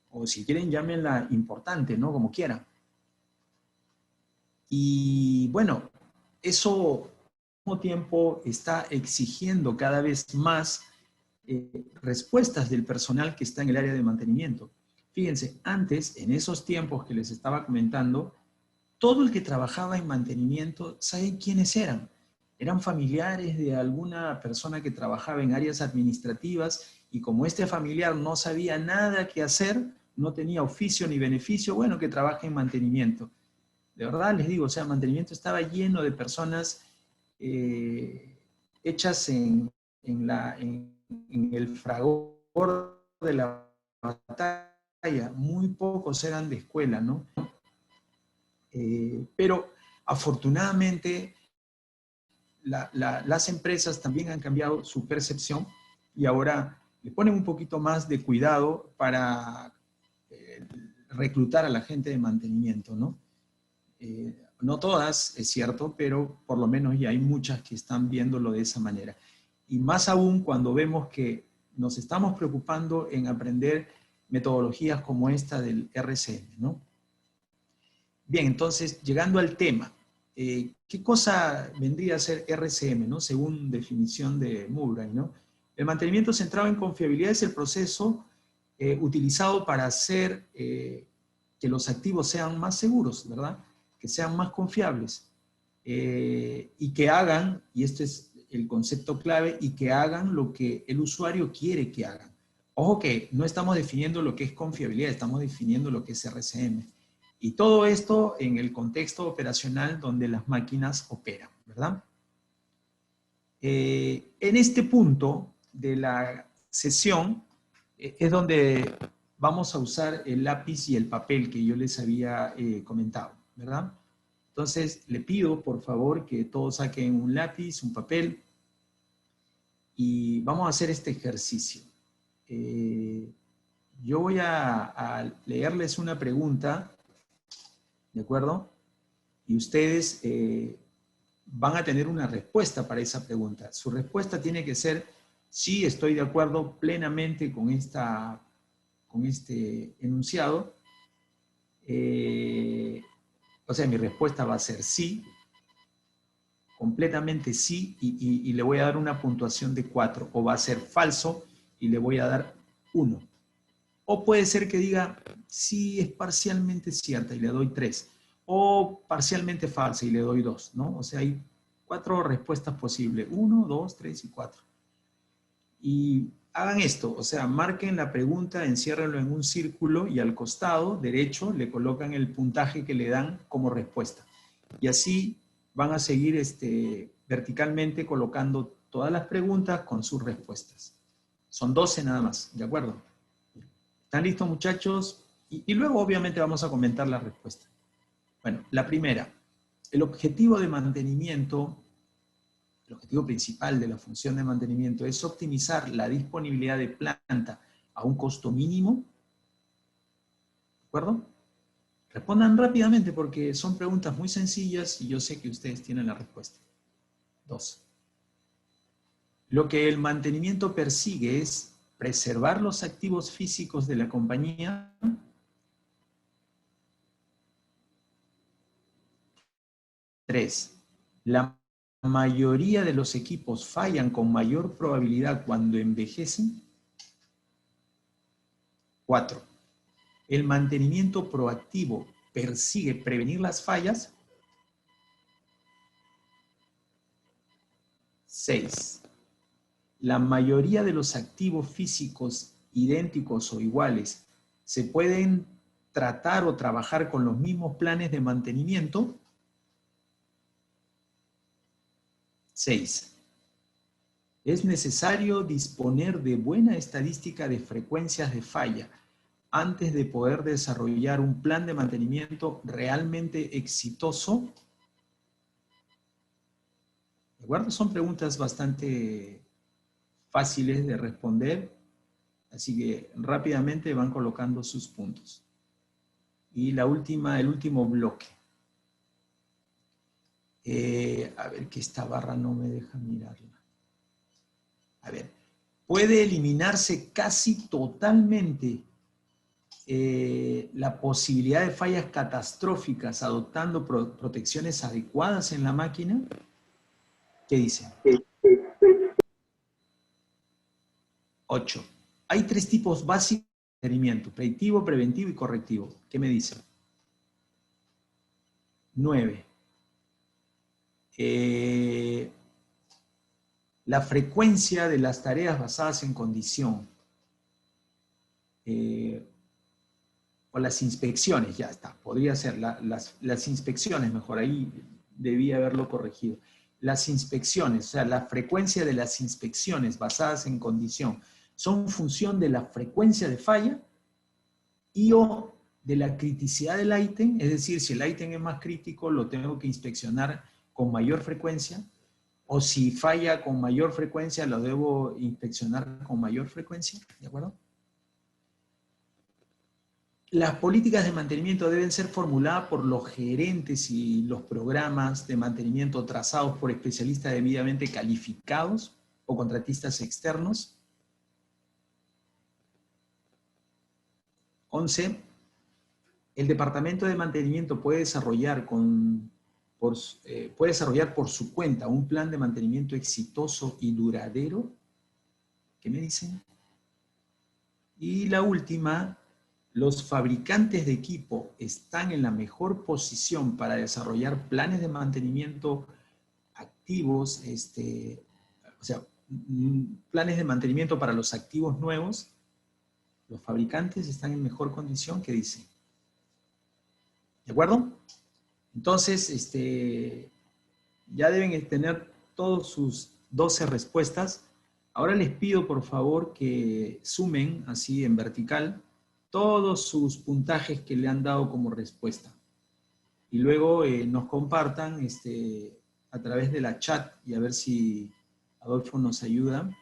o si quieren llámenla importante, ¿no? Como quieran. Y bueno, eso al mismo tiempo está exigiendo cada vez más respuestas del personal que está en el área de mantenimiento. Fíjense, antes, en esos tiempos que les estaba comentando, todo el que trabajaba en mantenimiento, ¿saben quiénes eran? Eran familiares de alguna persona que trabajaba en áreas administrativas y como este familiar no sabía nada que hacer, no tenía oficio ni beneficio, bueno, que trabaje en mantenimiento. De verdad les digo, o sea, mantenimiento estaba lleno de personas hechas en el fragor de la batalla. Muy pocos eran de escuela, ¿no? Pero afortunadamente las empresas también han cambiado su percepción y ahora le ponen un poquito más de cuidado para reclutar a la gente de mantenimiento, ¿no? No todas, es cierto, pero por lo menos ya hay muchas que están viéndolo de esa manera. Y más aún cuando vemos que nos estamos preocupando en aprender metodologías como esta del RCM, ¿no? Bien, entonces, llegando al tema, ¿qué cosa vendría a ser RCM, ¿no? Según definición de Murray, ¿no? El mantenimiento centrado en confiabilidad es el proceso utilizado para hacer que los activos sean más seguros, ¿verdad? Que sean más confiables y que hagan, y este es el concepto clave, y que hagan lo que el usuario quiere que hagan. Ojo que no estamos definiendo lo que es confiabilidad, estamos definiendo lo que es RCM. Y todo esto en el contexto operacional donde las máquinas operan, ¿verdad? En este punto de la sesión es donde vamos a usar el lápiz y el papel que yo les había comentado, ¿verdad? Entonces, le pido, por favor, que todos saquen un lápiz, un papel, y vamos a hacer este ejercicio. Yo voy a leerles una pregunta, ¿de acuerdo? Y ustedes van a tener una respuesta para esa pregunta. Su respuesta tiene que ser, sí, estoy de acuerdo plenamente con este enunciado. O sea, mi respuesta va a ser sí, completamente sí, y le voy a dar una puntuación de 4, o va a ser falso y le voy a dar 1. O puede ser que diga, sí, es parcialmente cierta y le doy 3, o parcialmente falsa y le doy 2, ¿no? O sea, hay 4 respuestas posibles, 1, 2, 3 y 4. Y hagan esto, o sea, marquen la pregunta, enciérrenlo en un círculo y al costado derecho le colocan el puntaje que le dan como respuesta. Y así van a seguir verticalmente colocando todas las preguntas con sus respuestas. Son 12 nada más, ¿de acuerdo? ¿Están listos, muchachos? Y luego obviamente vamos a comentar la respuesta. Bueno, la primera, el objetivo de mantenimiento, el objetivo principal de la función de mantenimiento es optimizar la disponibilidad de planta a un costo mínimo. ¿De acuerdo? Respondan rápidamente porque son preguntas muy sencillas y yo sé que ustedes tienen la respuesta. 2. Lo que el mantenimiento persigue es preservar los activos físicos de la compañía. 3. La mayoría de los equipos fallan con mayor probabilidad cuando envejecen. 4. El mantenimiento proactivo persigue prevenir las fallas. 6. La mayoría de los activos físicos idénticos o iguales ¿Se pueden tratar o trabajar con los mismos planes de mantenimiento? 6. Es necesario disponer de buena estadística de frecuencias de falla antes de poder desarrollar un plan de mantenimiento realmente exitoso. ¿De acuerdo? Son preguntas bastante fáciles de responder, así que rápidamente van colocando sus puntos. Y el último bloque. A ver, que esta barra no me deja mirarla. A ver, puede eliminarse casi totalmente la posibilidad de fallas catastróficas adoptando protecciones adecuadas en la máquina. ¿Qué dice? 8. Hay 3 tipos básicos de mantenimiento: predictivo, preventivo y correctivo. ¿Qué me dice? 9. La frecuencia de las tareas basadas en condición. O las inspecciones, ya está, podría ser las inspecciones, mejor, ahí debía haberlo corregido. Las inspecciones, o sea, la frecuencia de las inspecciones basadas en condición, son función de la frecuencia de falla y o de la criticidad del ítem, es decir, si el ítem es más crítico, lo tengo que inspeccionar con mayor frecuencia, o si falla con mayor frecuencia, lo debo inspeccionar con mayor frecuencia, ¿de acuerdo? Las políticas de mantenimiento deben ser formuladas por los gerentes y los programas de mantenimiento trazados por especialistas debidamente calificados o contratistas externos. 11. El departamento de mantenimiento puede desarrollar por su cuenta un plan de mantenimiento exitoso y duradero. ¿Qué me dicen? Y la última, los fabricantes de equipo están en la mejor posición para desarrollar planes de mantenimiento activos, o sea, planes de mantenimiento para los activos nuevos. Los fabricantes están en mejor condición, ¿qué dice? ¿De acuerdo? Entonces, ya deben tener todos sus 12 respuestas. Ahora les pido, por favor, que sumen, así en vertical, todos sus puntajes que le han dado como respuesta. Y luego nos compartan a través de la chat, y a ver si Adolfo nos ayuda,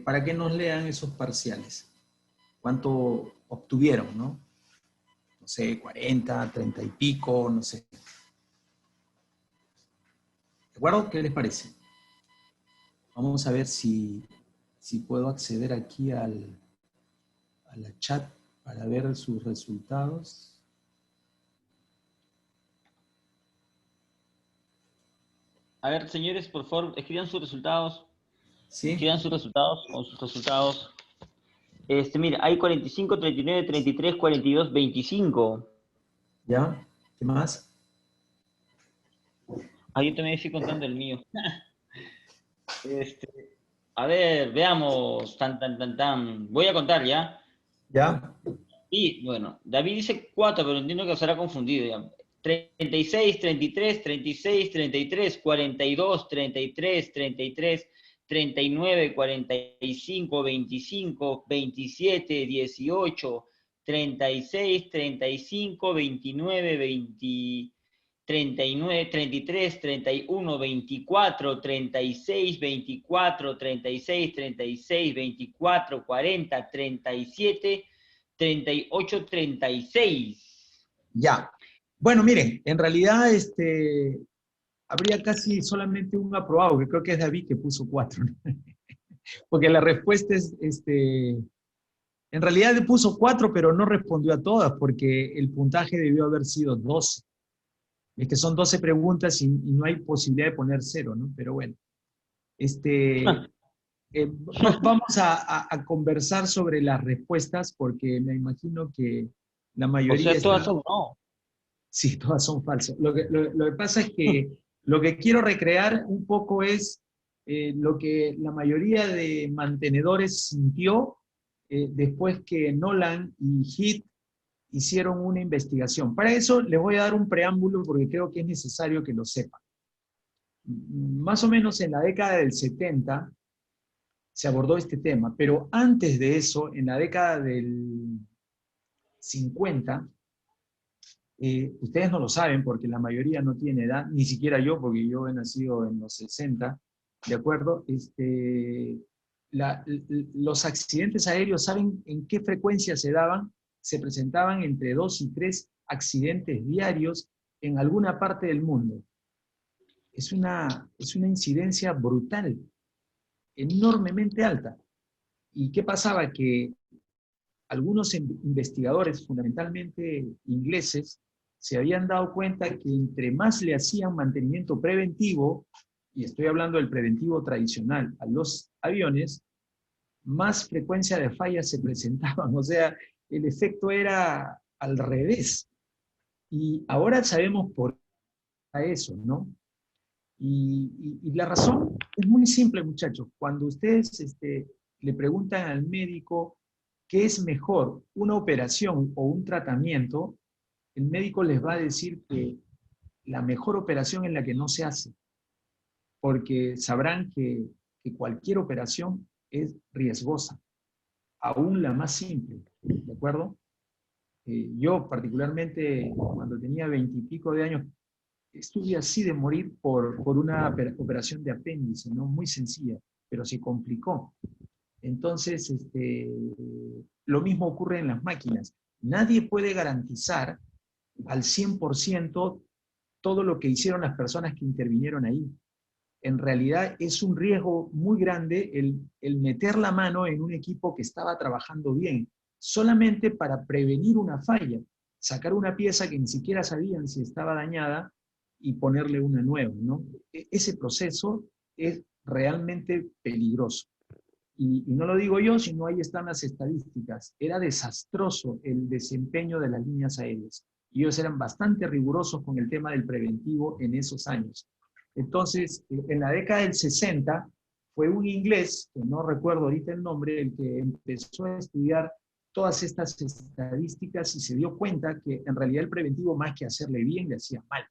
para que nos lean esos parciales. ¿Cuánto obtuvieron, no? No sé, 40, 30 y pico, no sé. ¿De acuerdo? ¿Qué les parece? Vamos a ver si puedo acceder aquí a la chat para ver sus resultados. A ver, señores, por favor, escriban sus resultados. ¿Sí? Escriban sus resultados o sus resultados. Mira, hay 45, 39, 33, 42, 25. ¿Ya? ¿Qué más? Ah, yo también estoy contando el mío. A ver, veamos. Voy a contar ya. ¿Ya? Y bueno, David dice 4, pero entiendo que se habrá confundido ya. 36, 33, 36, 33, 42, 33, 33, 39, 45, 25, 27, 18, 36, 35, 29, 20, 39, 33, 31, 24, 36, 24, 36, 36, 24, 40, 37, 38, 36. Ya. Bueno, miren, en realidad habría casi solamente un aprobado, que creo que es David que puso 4. Porque la respuesta es, en realidad le puso 4, pero no respondió a todas, porque el puntaje debió haber sido 12. Es que son 12 preguntas y no hay posibilidad de poner 0, ¿no? Pero bueno, vamos a conversar sobre las respuestas, porque me imagino que la O mayoría sea, todas está... son no. Sí, todas son falsas. Lo que pasa es que lo que quiero recrear un poco es lo que la mayoría de mantenedores sintió después que Nolan y Heath hicieron una investigación. Para eso les voy a dar un preámbulo porque creo que es necesario que lo sepan. Más o menos en la década del 70 se abordó este tema, pero antes de eso, en la década del 50, ustedes no lo saben porque la mayoría no tiene edad, ni siquiera yo, porque yo he nacido en los 60, ¿de acuerdo? Los accidentes aéreos, ¿saben en qué frecuencia se daban? Se presentaban entre 2 y 3 accidentes diarios en alguna parte del mundo. Es una incidencia brutal, enormemente alta. ¿Y qué pasaba? Que algunos investigadores, fundamentalmente ingleses, se habían dado cuenta que entre más le hacían mantenimiento preventivo, y estoy hablando del preventivo tradicional, a los aviones, más frecuencia de fallas se presentaban. O sea, el efecto era al revés. Y ahora sabemos por qué eso, ¿no? Y la razón es muy simple, muchachos. Cuando ustedes le preguntan al médico qué es mejor, una operación o un tratamiento, el médico les va a decir que la mejor operación es la que no se hace, porque sabrán que cualquier operación es riesgosa, aún la más simple, ¿de acuerdo? Yo particularmente, cuando tenía 20 y pico de años, estuve así de morir por una operación de apéndice, ¿no? Muy sencilla, pero se complicó. Entonces, lo mismo ocurre en las máquinas. Nadie puede garantizar al 100% todo lo que hicieron las personas que intervinieron ahí. En realidad es un riesgo muy grande el meter la mano en un equipo que estaba trabajando bien, solamente para prevenir una falla, sacar una pieza que ni siquiera sabían si estaba dañada y ponerle una nueva, ¿no? Ese proceso es realmente peligroso. Y no lo digo yo, sino ahí están las estadísticas. Era desastroso el desempeño de las líneas aéreas. Y ellos eran bastante rigurosos con el tema del preventivo en esos años. Entonces, en la década del 60, fue un inglés, que no recuerdo ahorita el nombre, el que empezó a estudiar todas estas estadísticas y se dio cuenta que en realidad el preventivo, más que hacerle bien, le hacía mal.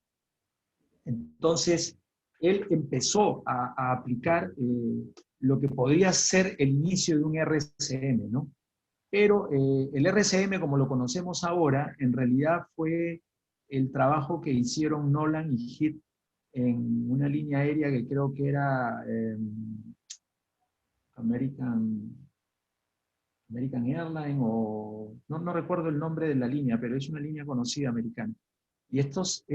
Entonces, él empezó a aplicar lo que podría ser el inicio de un RCM, ¿no? Pero el RCM, como lo conocemos ahora, en realidad fue el trabajo que hicieron Nolan y Heath en una línea aérea que creo que era American Airlines, o no recuerdo el nombre de la línea, pero es una línea conocida americana. Y estos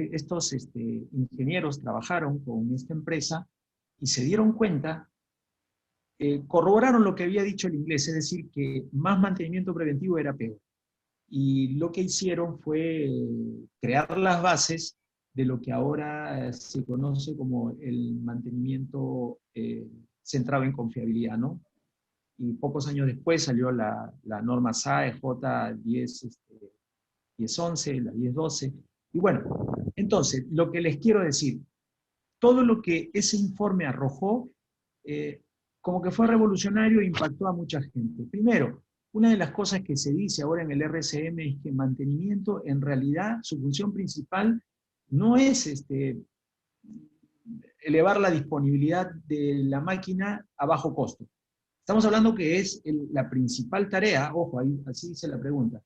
ingenieros trabajaron con esta empresa y se dieron cuenta, corroboraron lo que había dicho el inglés, es decir, que más mantenimiento preventivo era peor. Y lo que hicieron fue crear las bases de lo que ahora se conoce como el mantenimiento centrado en confiabilidad, ¿no? Y pocos años después salió la norma SAE J10, 1011, la 1012. Y bueno, entonces, lo que les quiero decir, todo lo que ese informe arrojó, como que fue revolucionario e impactó a mucha gente. Primero, una de las cosas que se dice ahora en el RCM es que mantenimiento, en realidad, su función principal no es elevar la disponibilidad de la máquina a bajo costo. Estamos hablando que es la principal tarea, ojo, ahí, así dice la pregunta.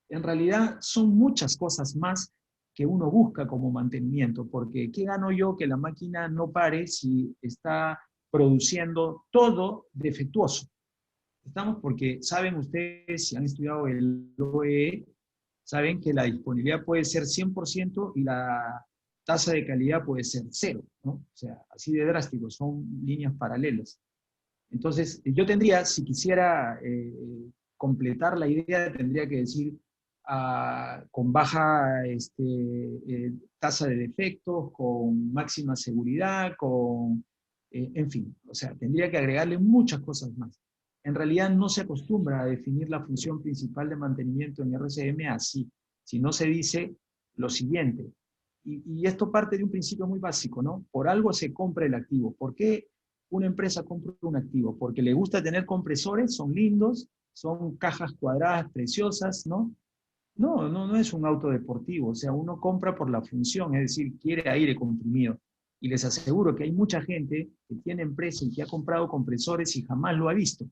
En realidad son muchas cosas más que uno busca como mantenimiento, porque ¿qué gano yo que la máquina no pare si está produciendo todo defectuoso? ¿Estamos? Porque saben ustedes, si han estudiado el OEE, saben que la disponibilidad puede ser 100% y la tasa de calidad puede ser 0, ¿no? O sea, así de drástico, son líneas paralelas. Entonces, yo tendría, si quisiera completar la idea, tendría que decir con baja tasa de defectos, con máxima seguridad, en fin, o sea, tendría que agregarle muchas cosas más. En realidad no se acostumbra a definir la función principal de mantenimiento en RCM así, sino se dice lo siguiente, y esto parte de un principio muy básico, ¿no? Por algo se compra el activo. ¿Por qué una empresa compra un activo? Porque le gusta tener compresores, son lindos, son cajas cuadradas preciosas, ¿no? No es un auto deportivo, o sea, uno compra por la función, es decir, quiere aire comprimido. Y les aseguro que hay mucha gente que tiene empresa y que ha comprado compresores y jamás lo ha visto,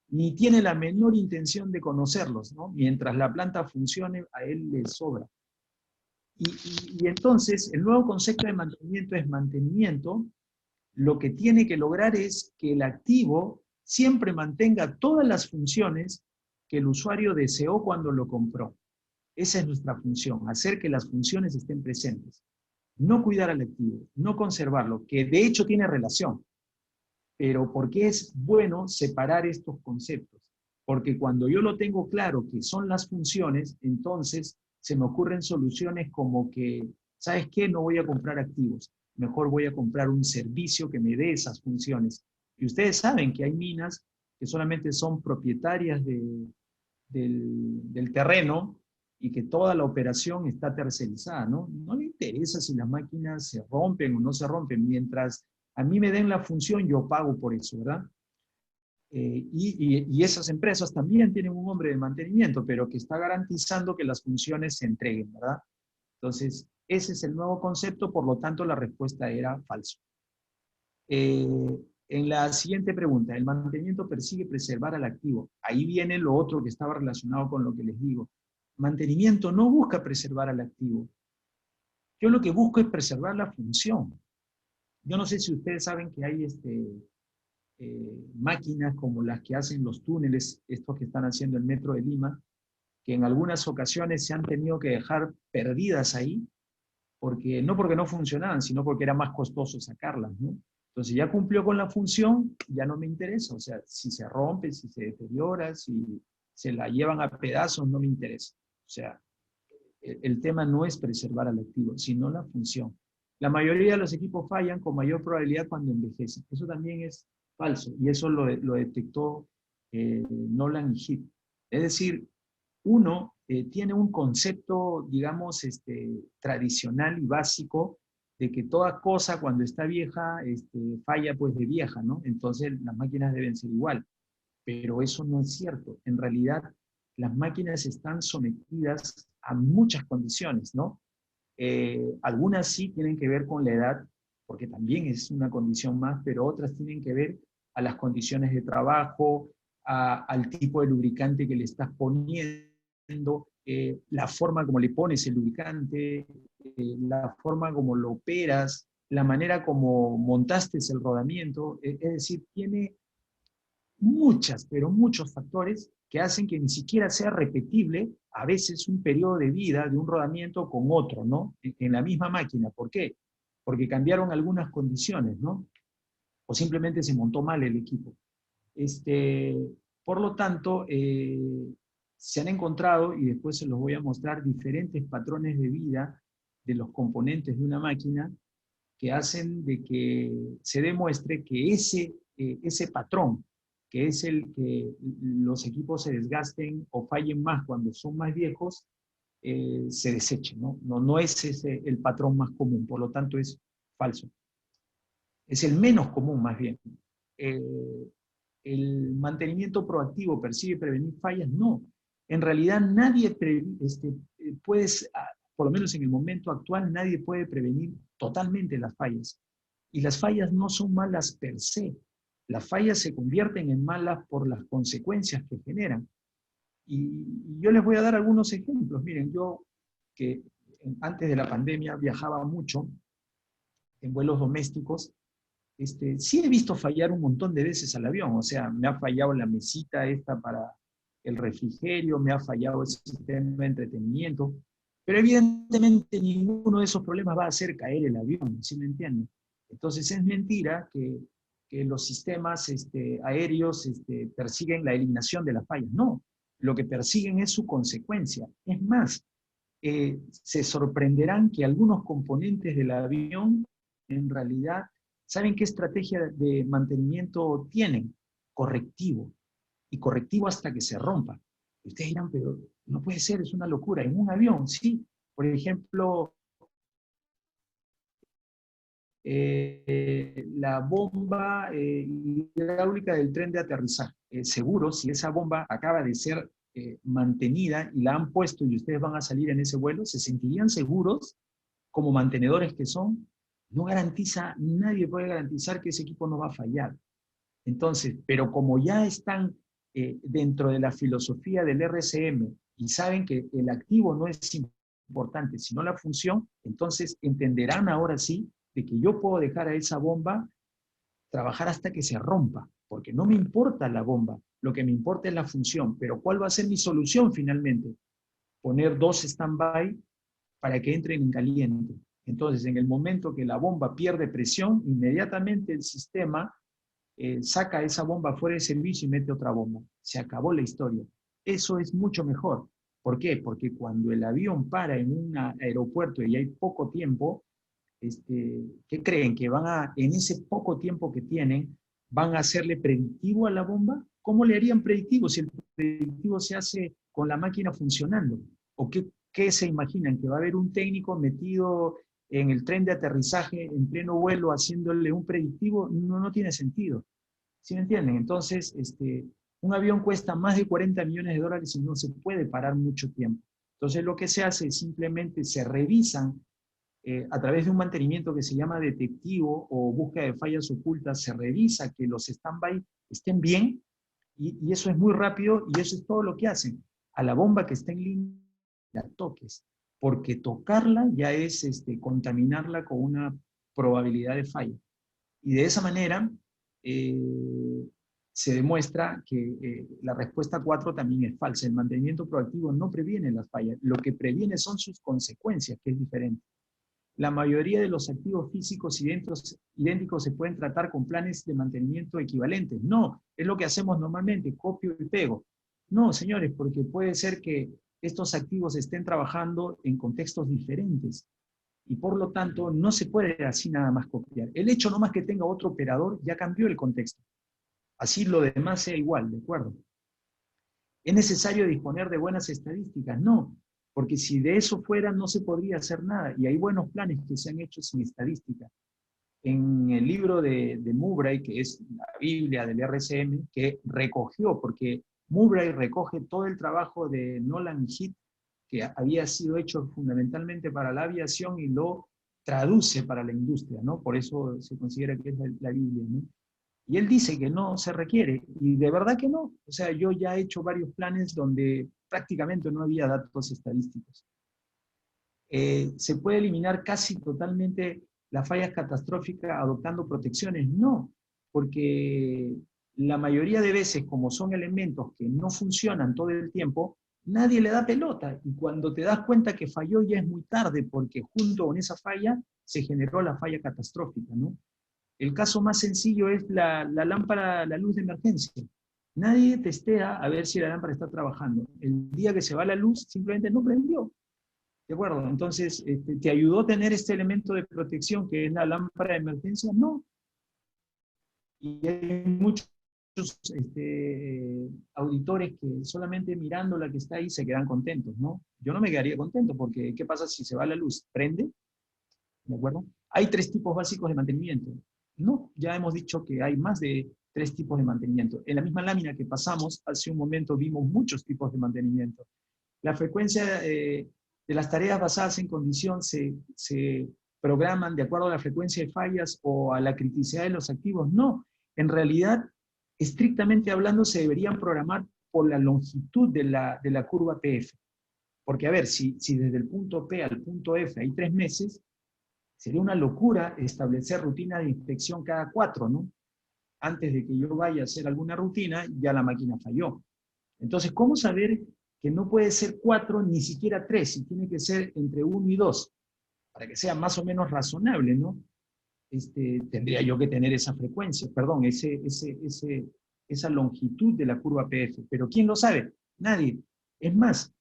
ni tiene la menor intención de conocerlos, ¿no? Mientras la planta funcione, a él le sobra. Y entonces, el nuevo concepto de mantenimiento es mantenimiento. Lo que tiene que lograr es que el activo siempre mantenga todas las funciones que el usuario deseó cuando lo compró. Esa es nuestra función, hacer que las funciones estén presentes. No cuidar al activo, no conservarlo, que de hecho tiene relación. Pero ¿por qué es bueno separar estos conceptos? Porque cuando yo lo tengo claro que son las funciones, entonces se me ocurren soluciones como que, ¿sabes qué? No voy a comprar activos, mejor voy a comprar un servicio que me dé esas funciones. Y ustedes saben que hay minas que solamente son propietarias del terreno y que toda la operación está tercerizada, ¿no? No le interesa si las máquinas se rompen o no se rompen, mientras a mí me den la función, yo pago por eso, ¿verdad? Y esas empresas también tienen un hombre de mantenimiento, pero que está garantizando que las funciones se entreguen, ¿verdad? Entonces, ese es el nuevo concepto, por lo tanto, la respuesta era falso. Eh, en la siguiente pregunta, ¿el mantenimiento persigue preservar al activo? Ahí viene lo otro que estaba relacionado con lo que les digo. Mantenimiento no busca preservar al activo. Yo lo que busco es preservar la función. Yo no sé si ustedes saben que hay máquinas como las que hacen los túneles, estos que están haciendo el Metro de Lima, que en algunas ocasiones se han tenido que dejar perdidas ahí, porque no funcionaban, sino porque era más costoso sacarlas, ¿no? Entonces ya cumplió con la función, ya no me interesa. O sea, si se rompe, si se deteriora, si se la llevan a pedazos, no me interesa. O sea, el tema no es preservar al activo, sino la función. La mayoría de los equipos fallan con mayor probabilidad cuando envejecen. Eso también es falso y eso lo detectó Nolan y Heath. Es decir, uno tiene un concepto, digamos, tradicional y básico de que toda cosa cuando está vieja falla pues de vieja, ¿no? Entonces las máquinas deben ser igual. Pero eso no es cierto. En realidad, las máquinas están sometidas a muchas condiciones, ¿no? Algunas sí tienen que ver con la edad, porque también es una condición más, pero otras tienen que ver a las condiciones de trabajo, al tipo de lubricante que le estás poniendo, la forma como le pones el lubricante, la forma como lo operas, la manera como montaste el rodamiento, es decir, tiene muchas, pero muchos factores que hacen que ni siquiera sea repetible a veces un periodo de vida de un rodamiento con otro, ¿no? En la misma máquina. ¿Por qué? Porque cambiaron algunas condiciones, ¿no? O simplemente se montó mal el equipo. Este, por lo tanto, se han encontrado, y después se los voy a mostrar, diferentes patrones de vida de los componentes de una máquina que hacen de que se demuestre que ese patrón, que es el que los equipos se desgasten o fallen más cuando son más viejos, se deseche, ¿no? No es ese el patrón más común, por lo tanto es falso. Es el menos común más bien. ¿El mantenimiento proactivo persigue prevenir fallas? No. En realidad nadie puede, por lo menos en el momento actual, nadie puede prevenir totalmente las fallas. Y las fallas no son malas per se. Las fallas se convierten en malas por las consecuencias que generan. Y yo les voy a dar algunos ejemplos. Miren, yo que antes de la pandemia viajaba mucho en vuelos domésticos, sí he visto fallar un montón de veces al avión. O sea, me ha fallado la mesita esta para el refrigerio, me ha fallado el sistema de entretenimiento, pero evidentemente ninguno de esos problemas va a hacer caer el avión, ¿sí me entienden? Entonces es mentira que los sistemas aéreos persiguen la eliminación de las fallas. No, lo que persiguen es su consecuencia. Es más, se sorprenderán que algunos componentes del avión en realidad, ¿saben qué estrategia de mantenimiento tienen? Correctivo. Y correctivo hasta que se rompa. Y ustedes dirán, pero no puede ser, es una locura. En un avión, sí. Por ejemplo, la bomba hidráulica del tren de aterrizaje. Seguro, si esa bomba acaba de ser mantenida y la han puesto y ustedes van a salir en ese vuelo, se sentirían seguros como mantenedores que son. No garantiza, nadie puede garantizar que ese equipo no va a fallar. Entonces, pero como ya están dentro de la filosofía del RCM y saben que el activo no es importante, sino la función, entonces entenderán ahora sí de que yo puedo dejar a esa bomba trabajar hasta que se rompa, porque no me importa la bomba, lo que me importa es la función, pero ¿cuál va a ser mi solución finalmente? Poner 2 stand-by para que entren en caliente. Entonces, en el momento que la bomba pierde presión, inmediatamente el sistema saca esa bomba fuera de servicio y mete otra bomba. Se acabó la historia. Eso es mucho mejor. ¿Por qué? Porque cuando el avión para en un aeropuerto y hay poco tiempo, ¿qué creen? Que en ese poco tiempo que tienen, van a hacerle predictivo a la bomba. ¿Cómo le harían predictivo si el predictivo se hace con la máquina funcionando? ¿O qué se imaginan? ¿Que va a haber un técnico metido en el tren de aterrizaje en pleno vuelo haciéndole un predictivo? No tiene sentido. ¿Sí me entienden? Entonces, un avión cuesta más de 40 millones de dólares y no se puede parar mucho tiempo. Entonces, lo que se hace es simplemente se revisan a través de un mantenimiento que se llama detectivo o búsqueda de fallas ocultas, se revisa que los stand-by estén bien y eso es muy rápido y eso es todo lo que hacen. A la bomba que está en línea, la toques, porque tocarla ya es contaminarla con una probabilidad de falla. Y de esa manera se demuestra que la respuesta 4 también es falsa. El mantenimiento proactivo no previene las fallas, lo que previene son sus consecuencias, que es diferente. La mayoría de los activos físicos idénticos se pueden tratar con planes de mantenimiento equivalentes. No, es lo que hacemos normalmente, copio y pego. No, señores, porque puede ser que estos activos estén trabajando en contextos diferentes y por lo tanto no se puede así nada más copiar. El hecho nomás que tenga otro operador ya cambió el contexto. Así lo demás sea igual, ¿de acuerdo? ¿Es necesario disponer de buenas estadísticas? No, porque si de eso fuera no se podría hacer nada. Y hay buenos planes que se han hecho sin estadística. En el libro de Murray, que es la Biblia del RCM, que recogió, porque Murray recoge todo el trabajo de Nolan y Heath, que había sido hecho fundamentalmente para la aviación y lo traduce para la industria, ¿no? Por eso se considera que es la Biblia, ¿no? Y él dice que no se requiere, y de verdad que no. O sea, yo ya he hecho varios planes donde prácticamente no había datos estadísticos. ¿Se puede eliminar casi totalmente las fallas catastróficas adoptando protecciones? No, porque la mayoría de veces, como son elementos que no funcionan todo el tiempo, nadie le da pelota. Y cuando te das cuenta que falló ya es muy tarde, porque junto con esa falla se generó la falla catastrófica, ¿no? El caso más sencillo es la lámpara, la luz de emergencia. Nadie testea a ver si la lámpara está trabajando. El día que se va la luz, simplemente no prendió. ¿De acuerdo? Entonces, ¿te ayudó a tener este elemento de protección que es la lámpara de emergencia? No. Y hay muchos auditores que solamente mirando la que está ahí se quedan contentos, ¿no? Yo no me quedaría contento porque ¿qué pasa si se va la luz? ¿Prende? ¿De acuerdo? Hay 3 tipos básicos de mantenimiento. No, ya hemos dicho que hay más de 3 tipos de mantenimiento. En la misma lámina que pasamos, hace un momento vimos muchos tipos de mantenimiento. La frecuencia de las tareas basadas en condición se programan de acuerdo a la frecuencia de fallas o a la criticidad de los activos. No, en realidad, estrictamente hablando, se deberían programar por la longitud de la curva PF. Porque, a ver, si desde el punto P al punto F hay 3 meses, sería una locura establecer rutina de inspección cada 4, ¿no? Antes de que yo vaya a hacer alguna rutina, ya la máquina falló. Entonces, ¿cómo saber que no puede ser 4, ni siquiera 3, y tiene que ser entre 1 y 2? Para que sea más o menos razonable, ¿no? Tendría yo que tener esa frecuencia, perdón, esa longitud de la curva PF. Pero ¿quién lo sabe? Nadie. Es más,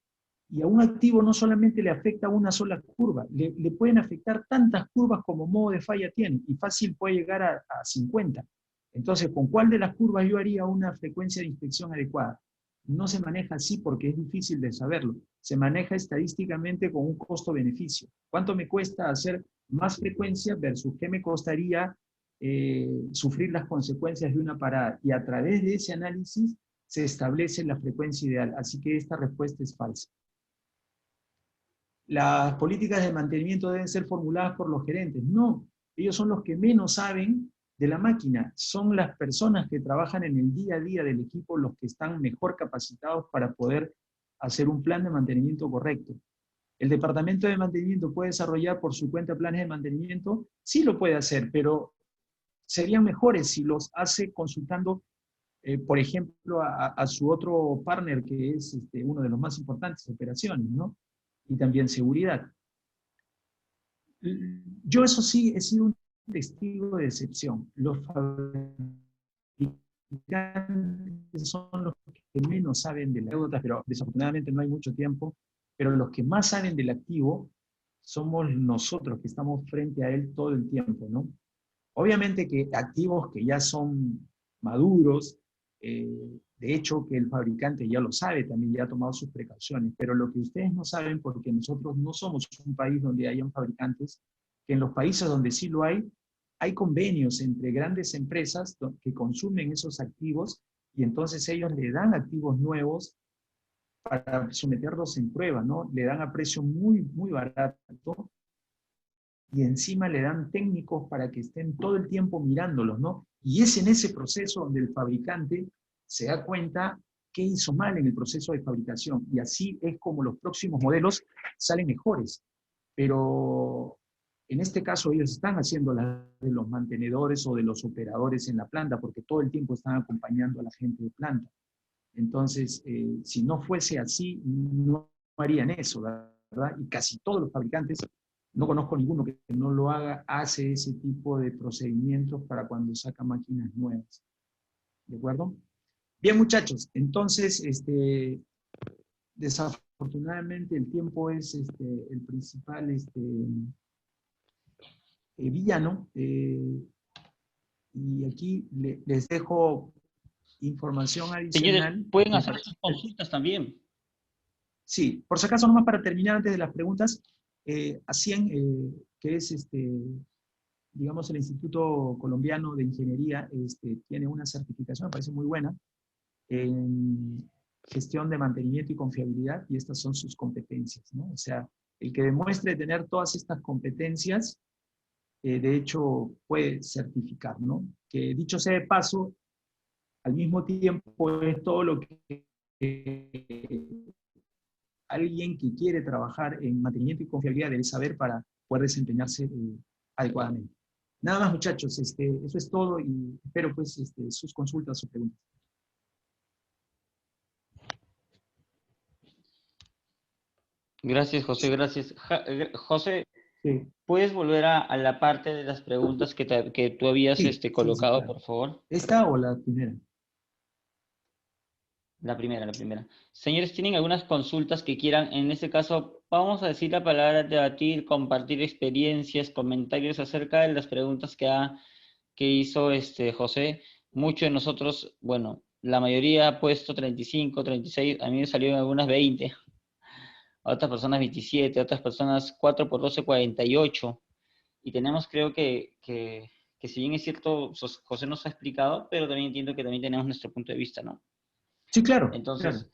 y a un activo no solamente le afecta una sola curva, le pueden afectar tantas curvas como modo de falla tiene, y fácil puede llegar a 50. Entonces, ¿con cuál de las curvas yo haría una frecuencia de inspección adecuada? No se maneja así porque es difícil de saberlo. Se maneja estadísticamente con un costo-beneficio. ¿Cuánto me cuesta hacer más frecuencia versus qué me costaría sufrir las consecuencias de una parada. Y a través de ese análisis se establece la frecuencia ideal. Así que esta respuesta es falsa. Las políticas de mantenimiento deben ser formuladas por los gerentes. No, ellos son los que menos saben de la máquina. Son las personas que trabajan en el día a día del equipo los que están mejor capacitados para poder hacer un plan de mantenimiento correcto. ¿El departamento de mantenimiento puede desarrollar por su cuenta planes de mantenimiento? Sí lo puede hacer, pero serían mejores si los hace consultando, por ejemplo, a su otro partner, que es uno de los más importantes, operaciones, ¿no? Y también seguridad. Yo eso sí he sido un testigo de excepción. Los fabricantes son los que menos saben de la deuda, pero desafortunadamente no hay mucho tiempo, pero los que más saben del activo somos nosotros que estamos frente a él todo el tiempo, ¿no? Obviamente que activos que ya son maduros, de hecho que el fabricante ya lo sabe, también ya ha tomado sus precauciones, pero lo que ustedes no saben, porque nosotros no somos un país donde hayan fabricantes, que en los países donde sí lo hay convenios entre grandes empresas que consumen esos activos y entonces ellos le dan activos nuevos para someterlos en prueba, ¿no? Le dan a precio muy, muy barato y encima le dan técnicos para que estén todo el tiempo mirándolos, ¿no? Y es en ese proceso donde el fabricante se da cuenta qué hizo mal en el proceso de fabricación. Y así es como los próximos modelos salen mejores. Pero en este caso ellos están haciendo la de los mantenedores o de los operadores en la planta, porque todo el tiempo están acompañando a la gente de planta. Entonces, si no fuese así, no harían eso, ¿verdad? Y casi todos los fabricantes, no conozco ninguno que no lo haga, hace ese tipo de procedimientos para cuando saca máquinas nuevas. ¿De acuerdo? Bien, muchachos, entonces, desafortunadamente el tiempo es el principal villano. Y aquí les dejo información Señores, adicional. pueden hacer sus consultas también. Sí, por si acaso, nomás para terminar antes de las preguntas, ACIEN, que es, digamos, el Instituto Colombiano de Ingeniería, tiene una certificación, me parece muy buena, en gestión de mantenimiento y confiabilidad, y estas son sus competencias, ¿no? O sea, el que demuestre tener todas estas competencias, de hecho, puede certificar, ¿no? Que dicho sea de paso, al mismo tiempo es todo lo que alguien que quiere trabajar en mantenimiento y confiabilidad debe saber para poder desempeñarse adecuadamente. Nada más, muchachos, eso es todo y espero pues sus consultas o preguntas. Gracias, José, gracias. José, Sí, ¿puedes volver a la parte de las preguntas que tú habías sí, sí, colocado, claro. por favor? ¿Esta o la primera? La primera, la primera. Señores, ¿tienen algunas consultas que quieran? En este caso, vamos a decir la palabra debatir, compartir experiencias, comentarios acerca de las preguntas que hizo José. Muchos de nosotros, bueno, la mayoría ha puesto 35, 36, a mí me salieron algunas 20, a otras personas 27, a otras personas 4 por 12, 48. Y tenemos, creo que si bien es cierto, José nos ha explicado, pero también entiendo que también tenemos nuestro punto de vista, ¿no? Sí, claro, claro. Entonces,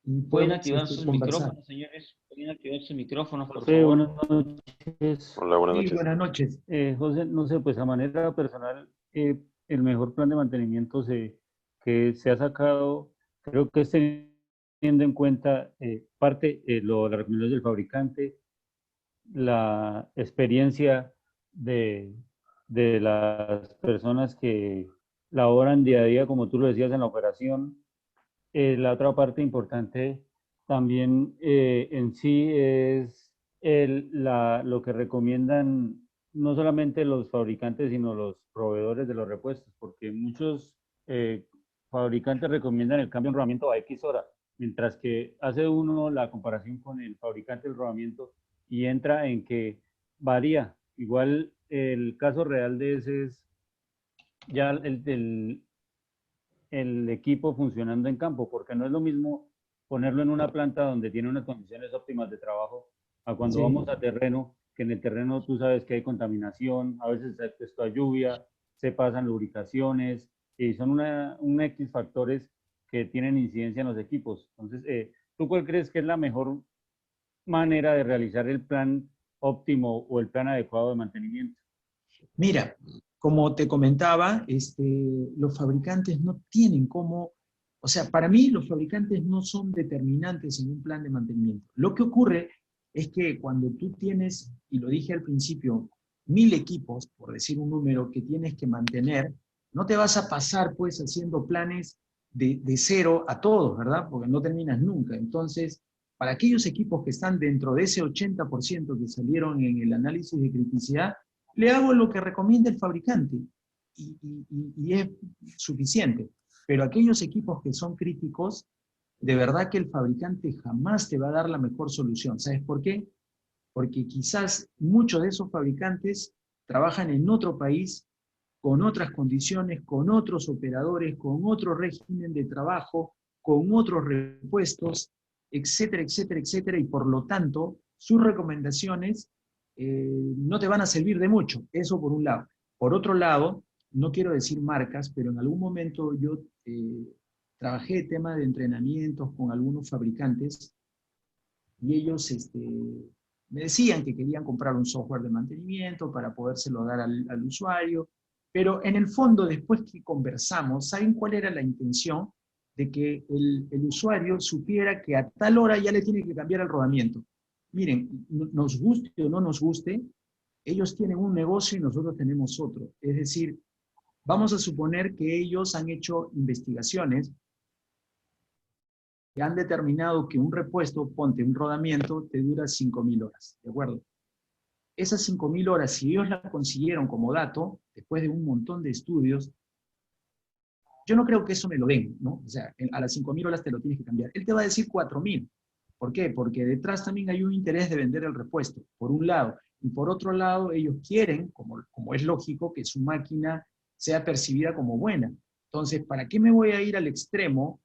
Y pueden podemos activar sus conversar. micrófonos, señores. Pueden activar sus micrófonos, por José, favor. buenas noches. Hola, buenas Sí, noches. buenas noches. José, no sé, pues a manera personal, el mejor plan de mantenimiento que se ha sacado, creo que es teniendo en cuenta parte las recomendaciones del fabricante, la experiencia de, de las personas que laboran día a día, como tú lo decías, en la operación. La otra parte importante también en sí es lo que recomiendan no solamente los fabricantes, sino los proveedores de los repuestos, porque muchos eh, fabricantes recomiendan el cambio de rodamiento a X hora, mientras que hace uno la comparación con el fabricante del rodamiento y entra en que varía. Igual el caso real de ese es ya el equipo funcionando en campo, porque no es lo mismo ponerlo en una planta donde tiene unas condiciones óptimas de trabajo a cuando Sí, vamos a terreno que en el terreno tú sabes que hay contaminación, a veces está expuesto a lluvia, se pasan lubricaciones, y son un X factores que tienen incidencia en los equipos. Entonces, ¿tú cuál crees que es la mejor manera de realizar el plan óptimo o el plan adecuado de mantenimiento? Mira, como te comentaba, los fabricantes no tienen cómo, o sea, para mí los fabricantes no son determinantes en un plan de mantenimiento. Lo que ocurre es que cuando tú tienes, y lo dije al principio, 1000 equipos, por decir un número, que tienes que mantener, no te vas a pasar pues haciendo planes de cero a todos, ¿verdad? Porque no terminas nunca. Entonces, para aquellos equipos que están dentro de ese 80% que salieron en el análisis de criticidad, le hago lo que recomienda el fabricante y es suficiente. Pero aquellos equipos que son críticos, de verdad que el fabricante jamás te va a dar la mejor solución. ¿Sabes por qué? Porque quizás muchos de esos fabricantes trabajan en otro país, con otras condiciones, con otros operadores, con otro régimen de trabajo, con otros repuestos, etcétera, etcétera, etcétera, y por lo tanto, sus recomendaciones no te van a servir de mucho. Eso por un lado. Por otro lado, no quiero decir marcas, pero en algún momento yo trabajé tema de entrenamientos con algunos fabricantes y ellos me decían que querían comprar un software de mantenimiento para podérselo dar al usuario, pero en el fondo, después que conversamos, ¿saben cuál era la intención? De que el usuario supiera que a tal hora ya le tiene que cambiar el rodamiento. Miren, nos guste o no nos guste, ellos tienen un negocio y nosotros tenemos otro. Es decir, vamos a suponer que ellos han hecho investigaciones que han determinado que un repuesto, ponte un rodamiento, te dura 5.000 horas, ¿de acuerdo? Esas 5.000 horas, si ellos la consiguieron como dato, después de un montón de estudios, yo no creo que eso me lo den, ¿no? O sea, a las 5.000 horas te lo tienes que cambiar. Él te va a decir 4.000. ¿Por qué? Porque detrás también hay un interés de vender el repuesto, por un lado. Y por otro lado, ellos quieren, como es lógico, que su máquina sea percibida como buena. Entonces, ¿para qué me voy a ir al extremo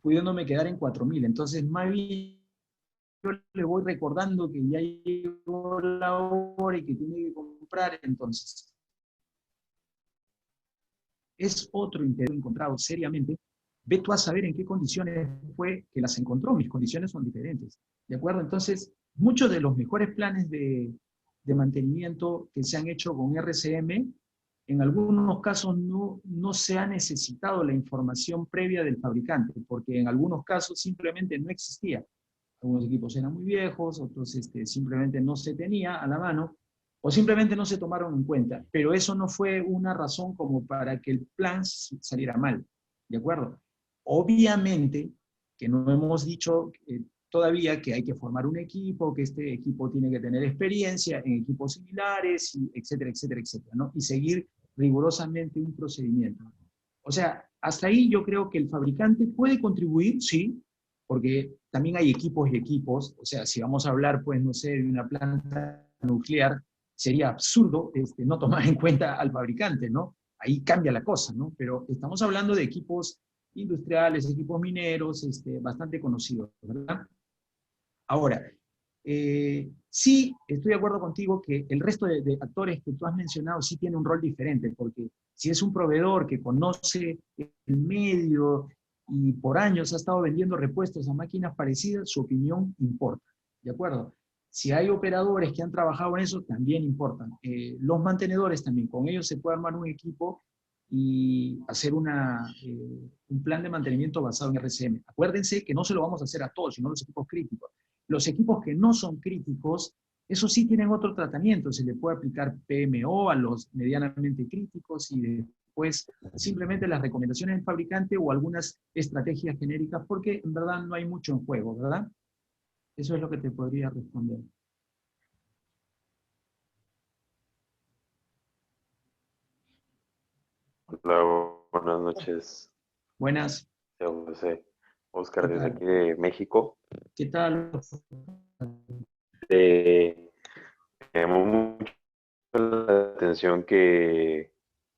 pudiéndome quedar en 4.000? Entonces, más bien yo le voy recordando que ya llegó la hora y que tiene que comprar. Entonces, es otro interés encontrado seriamente. Ve tú a saber en qué condiciones fue que las encontró. Mis condiciones son diferentes. ¿De acuerdo? Entonces, muchos de los mejores planes de mantenimiento que se han hecho con RCM, en algunos casos no se ha necesitado la información previa del fabricante, porque en algunos casos simplemente no existía. Algunos equipos eran muy viejos, otros simplemente no se tenía a la mano, o simplemente no se tomaron en cuenta. Pero eso no fue una razón como para que el plan saliera mal. ¿De acuerdo? Obviamente que no hemos dicho todavía que hay que formar un equipo, que este equipo tiene que tener experiencia en equipos similares, y etcétera, etcétera, etcétera, ¿no? Y seguir rigurosamente un procedimiento. O sea, hasta ahí yo creo que el fabricante puede contribuir, sí, porque también hay equipos y equipos. O sea, si vamos a hablar, pues, no sé, de una planta nuclear, sería absurdo no tomar en cuenta al fabricante, ¿no? Ahí cambia la cosa, ¿no? Pero estamos hablando de equipos industriales, equipos mineros, bastante conocidos, ¿verdad? Ahora, sí, estoy de acuerdo contigo que el resto de actores que tú has mencionado sí tiene un rol diferente, porque si es un proveedor que conoce el medio y por años ha estado vendiendo repuestos a máquinas parecidas, su opinión importa, ¿de acuerdo? Si hay operadores que han trabajado en eso, también importan. Los mantenedores también, con ellos se puede armar un equipo y hacer un plan de mantenimiento basado en RCM. Acuérdense que no se lo vamos a hacer a todos, sino a los equipos críticos. Los equipos que no son críticos, esos sí tienen otro tratamiento. Se le puede aplicar PMO a los medianamente críticos y después simplemente las recomendaciones del fabricante o algunas estrategias genéricas, porque en verdad no hay mucho en juego, ¿verdad? Eso es lo que te podría responder. Hola, buenas noches. Buenas. José. Oscar, ¿Qué desde tal? aquí de México. ¿Qué tal? Me llamó mucho la atención que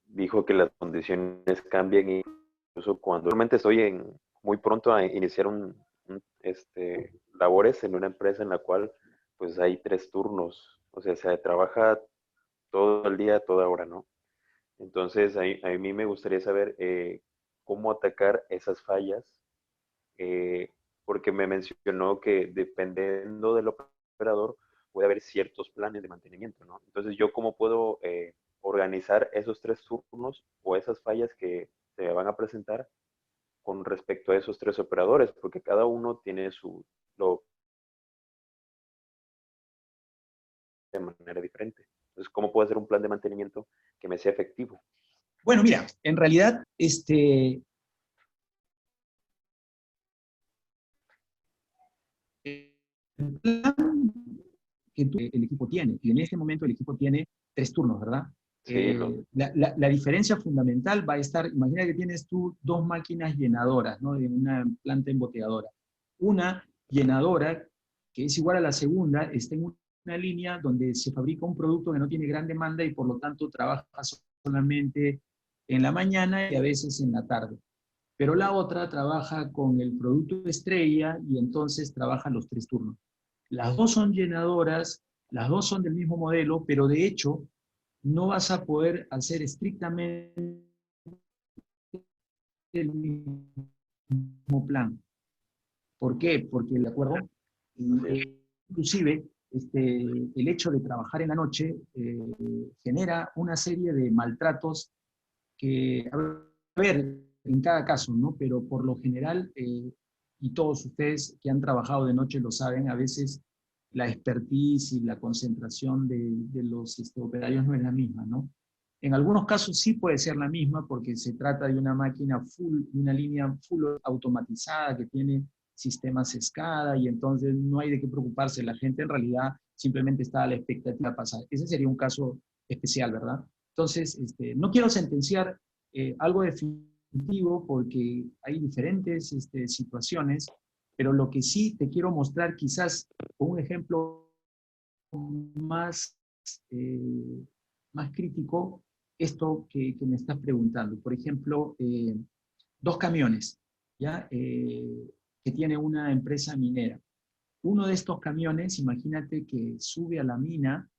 dijo que las condiciones cambian, incluso cuando realmente estoy muy pronto a iniciar labores en una empresa en la cual pues pues hay 3 turnos, o sea, se trabaja todo el día, toda hora, ¿no? Entonces, a mí me gustaría saber cómo atacar esas fallas, porque me mencionó que dependiendo del operador puede haber ciertos planes de mantenimiento, ¿no? Entonces, ¿yo cómo puedo organizar esos 3 turnos o esas fallas que se me van a presentar con respecto a esos 3 operadores? Porque cada uno tiene lo de manera diferente. Entonces, ¿cómo puedo hacer un plan de mantenimiento que me sea efectivo? Bueno, mira, en realidad, el plan que el equipo tiene, y en este momento el equipo tiene 3 turnos, ¿verdad? Sí, La diferencia fundamental va a estar, imagina que tienes tú 2 máquinas llenadoras, ¿no? En una planta embotelladora. Una llenadora, que es igual a la segunda, está en una línea donde se fabrica un producto que no tiene gran demanda y por lo tanto trabaja solamente en la mañana y a veces en la tarde. Pero la otra trabaja con el producto estrella y entonces trabaja los 3 turnos. Las 2 son llenadoras, las 2 son del mismo modelo, pero de hecho no vas a poder hacer estrictamente el mismo plan. ¿Por qué? Porque, ¿de acuerdo? Inclusive, el hecho de trabajar en la noche genera una serie de maltratos que, a ver, en cada caso, ¿no? Pero por lo general, y todos ustedes que han trabajado de noche lo saben, a veces la expertise y la concentración de los operarios no es la misma, ¿no? En algunos casos sí puede ser la misma porque se trata de una máquina full, una línea full automatizada que tiene sistemas SCADA y entonces no hay de qué preocuparse. La gente en realidad simplemente está a la expectativa de pasar. Ese sería un caso especial, ¿verdad? Entonces, no quiero sentenciar algo definitivo porque hay diferentes situaciones, pero lo que sí te quiero mostrar quizás con un ejemplo más, más crítico, esto que me estás preguntando. Por ejemplo, 2 camiones, ¿ya? Que tiene una empresa minera. Uno de estos camiones, imagínate que sube a la mina,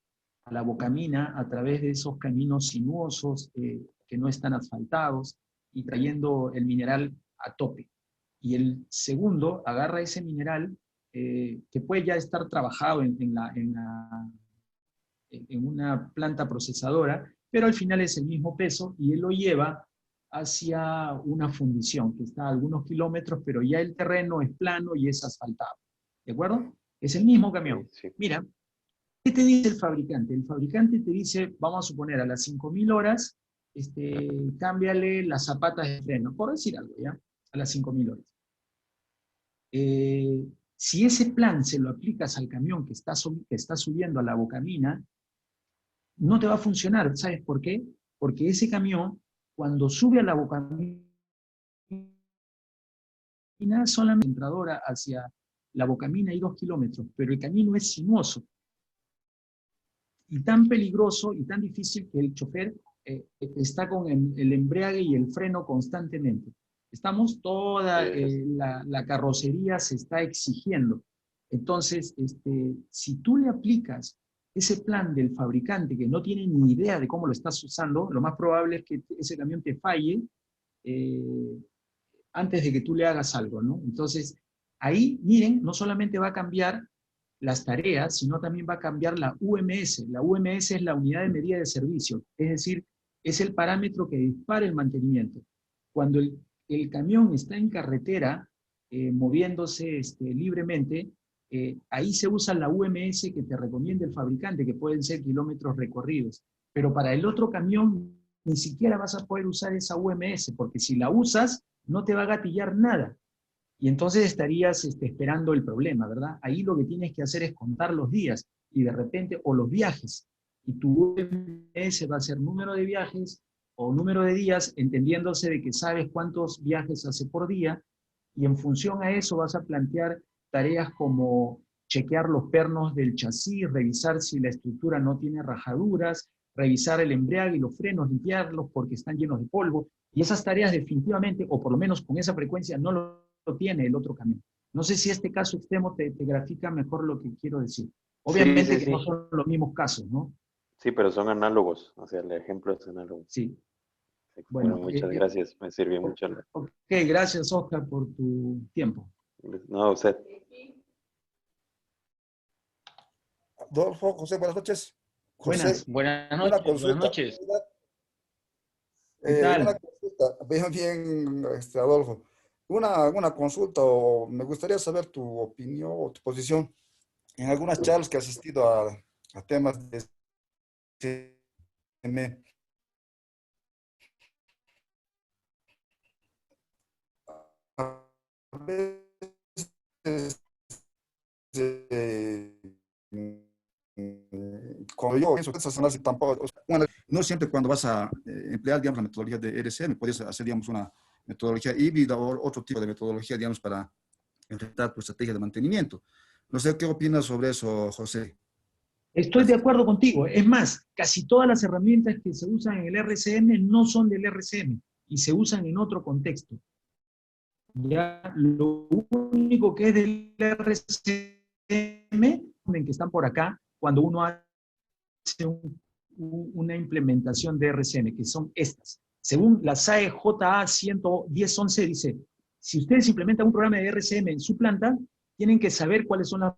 a la bocamina, a través de esos caminos sinuosos que no están asfaltados y trayendo el mineral a tope. Y el segundo agarra ese mineral que puede ya estar trabajado en una planta procesadora, pero al final es el mismo peso y él lo lleva hacia una fundición que está a algunos kilómetros, pero ya el terreno es plano y es asfaltado. ¿De acuerdo? Es el mismo camión. sí. Mira, ¿qué te dice el fabricante? El fabricante te dice, vamos a suponer, a las 5.000 horas, cámbiale las zapatas de freno, por decir algo, ¿ya? A las 5.000 horas. Si ese plan se lo aplicas al camión que está subiendo a la bocamina, no te va a funcionar. ¿Sabes por qué? Porque ese camión, cuando sube a la bocamina, solamente entradora hacia la bocamina hay 2 kilómetros, pero el camino es sinuoso y tan peligroso y tan difícil que el chofer está con el embrague y el freno constantemente. Estamos, toda la carrocería se está exigiendo. Entonces, si tú le aplicas ese plan del fabricante que no tiene ni idea de cómo lo estás usando, lo más probable es que ese camión te falle antes de que tú le hagas algo, ¿no? Entonces, ahí, miren, no solamente va a cambiar las tareas, sino también va a cambiar la UMS. La UMS es la unidad de medida de servicio, es decir, es el parámetro que dispara el mantenimiento. Cuando el camión está en carretera, moviéndose libremente, ahí se usa la UMS que te recomienda el fabricante, que pueden ser kilómetros recorridos. Pero para el otro camión ni siquiera vas a poder usar esa UMS, porque si la usas, no te va a gatillar nada. Y entonces estarías esperando el problema, ¿verdad? Ahí lo que tienes que hacer es contar los días y de repente, o los viajes. Y tu UMS va a ser número de viajes o número de días, entendiéndose de que sabes cuántos viajes hace por día, y en función a eso vas a plantear tareas como chequear los pernos del chasis, revisar si la estructura no tiene rajaduras, revisar el embrague y los frenos, limpiarlos porque están llenos de polvo. Y esas tareas definitivamente, o por lo menos con esa frecuencia, no lo tiene el otro camión. No sé si este caso extremo te grafica mejor lo que quiero decir. Obviamente sí, que no sí. son los mismos casos, ¿no? Sí, pero son análogos, o sea, el ejemplo es análogo. Sí. Sí, bueno, Bueno, muchas gracias, me sirvió mucho. ok, gracias, Oscar, por tu tiempo. No, usted. Adolfo, José, buenas noches. Buenas, José, Buenas una noches, buenas consulta. noches. ¿qué Una tal? consulta. Bien, Adolfo. Una consulta, o me gustaría saber tu opinión o tu posición en algunas charlas que he asistido a temas de STM. A veces, eh, cuando yo pienso que esas análisis tampoco, o sea, no siempre cuando vas a emplear, digamos, la metodología de RCM, puedes hacer, digamos, una metodología híbrida o otro tipo de metodología, digamos, para enfrentar tu estrategia de mantenimiento. No sé qué opinas sobre eso, José. Estoy de Gracias. acuerdo contigo. Es más, casi todas las herramientas que se usan en el RCM no son del RCM y se usan en otro contexto. Ya lo único que es del RCM, en que están por acá, cuando uno hace una implementación de RCM, que son estas. Según la SAE JA 11011 dice, si ustedes implementan un programa de RCM en su planta, tienen que saber cuáles son las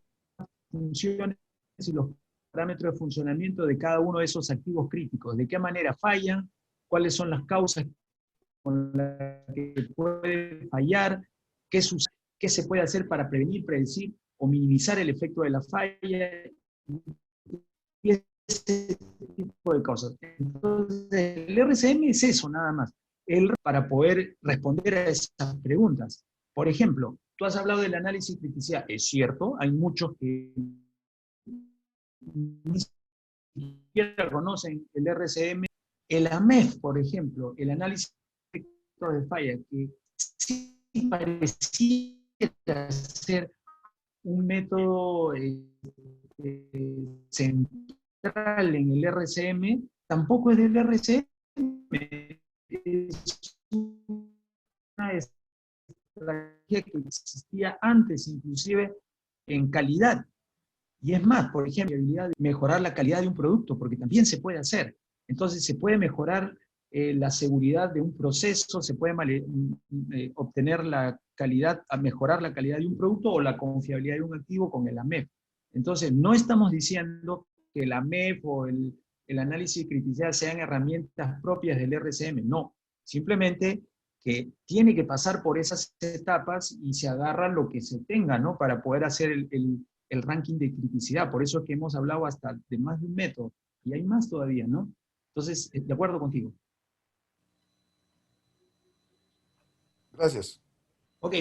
funciones y los parámetros de funcionamiento de cada uno de esos activos críticos, de qué manera fallan, cuáles son las causas con las que puede fallar, qué se puede hacer para prevenir, predecir o minimizar el efecto de la falla, y ese tipo de cosas. Entonces, el RCM es eso nada más, para poder responder a esas preguntas. Por ejemplo, tú has hablado del análisis de criticidad. Es cierto, hay muchos que ni siquiera conocen el RCM. El AMEF, por ejemplo, el análisis de falla, que sí pareciera ser un método central en el RCM, tampoco es del RCM. Es una estrategia que existía antes, inclusive en calidad. Y es más, por ejemplo, la habilidad de mejorar la calidad de un producto, porque también se puede hacer. Entonces, se puede mejorar la seguridad de un proceso, se puede obtener la calidad, a mejorar la calidad de un producto o la confiabilidad de un activo con el AMEF. Entonces, no estamos diciendo que el AMEF o el análisis de criticidad sean herramientas propias del RCM, no. Simplemente que tiene que pasar por esas etapas y se agarra lo que se tenga, ¿no? Para poder hacer el ranking de criticidad. Por eso es que hemos hablado hasta de más de un método. Y hay más todavía, ¿no? Entonces, de acuerdo contigo. Gracias. Ok,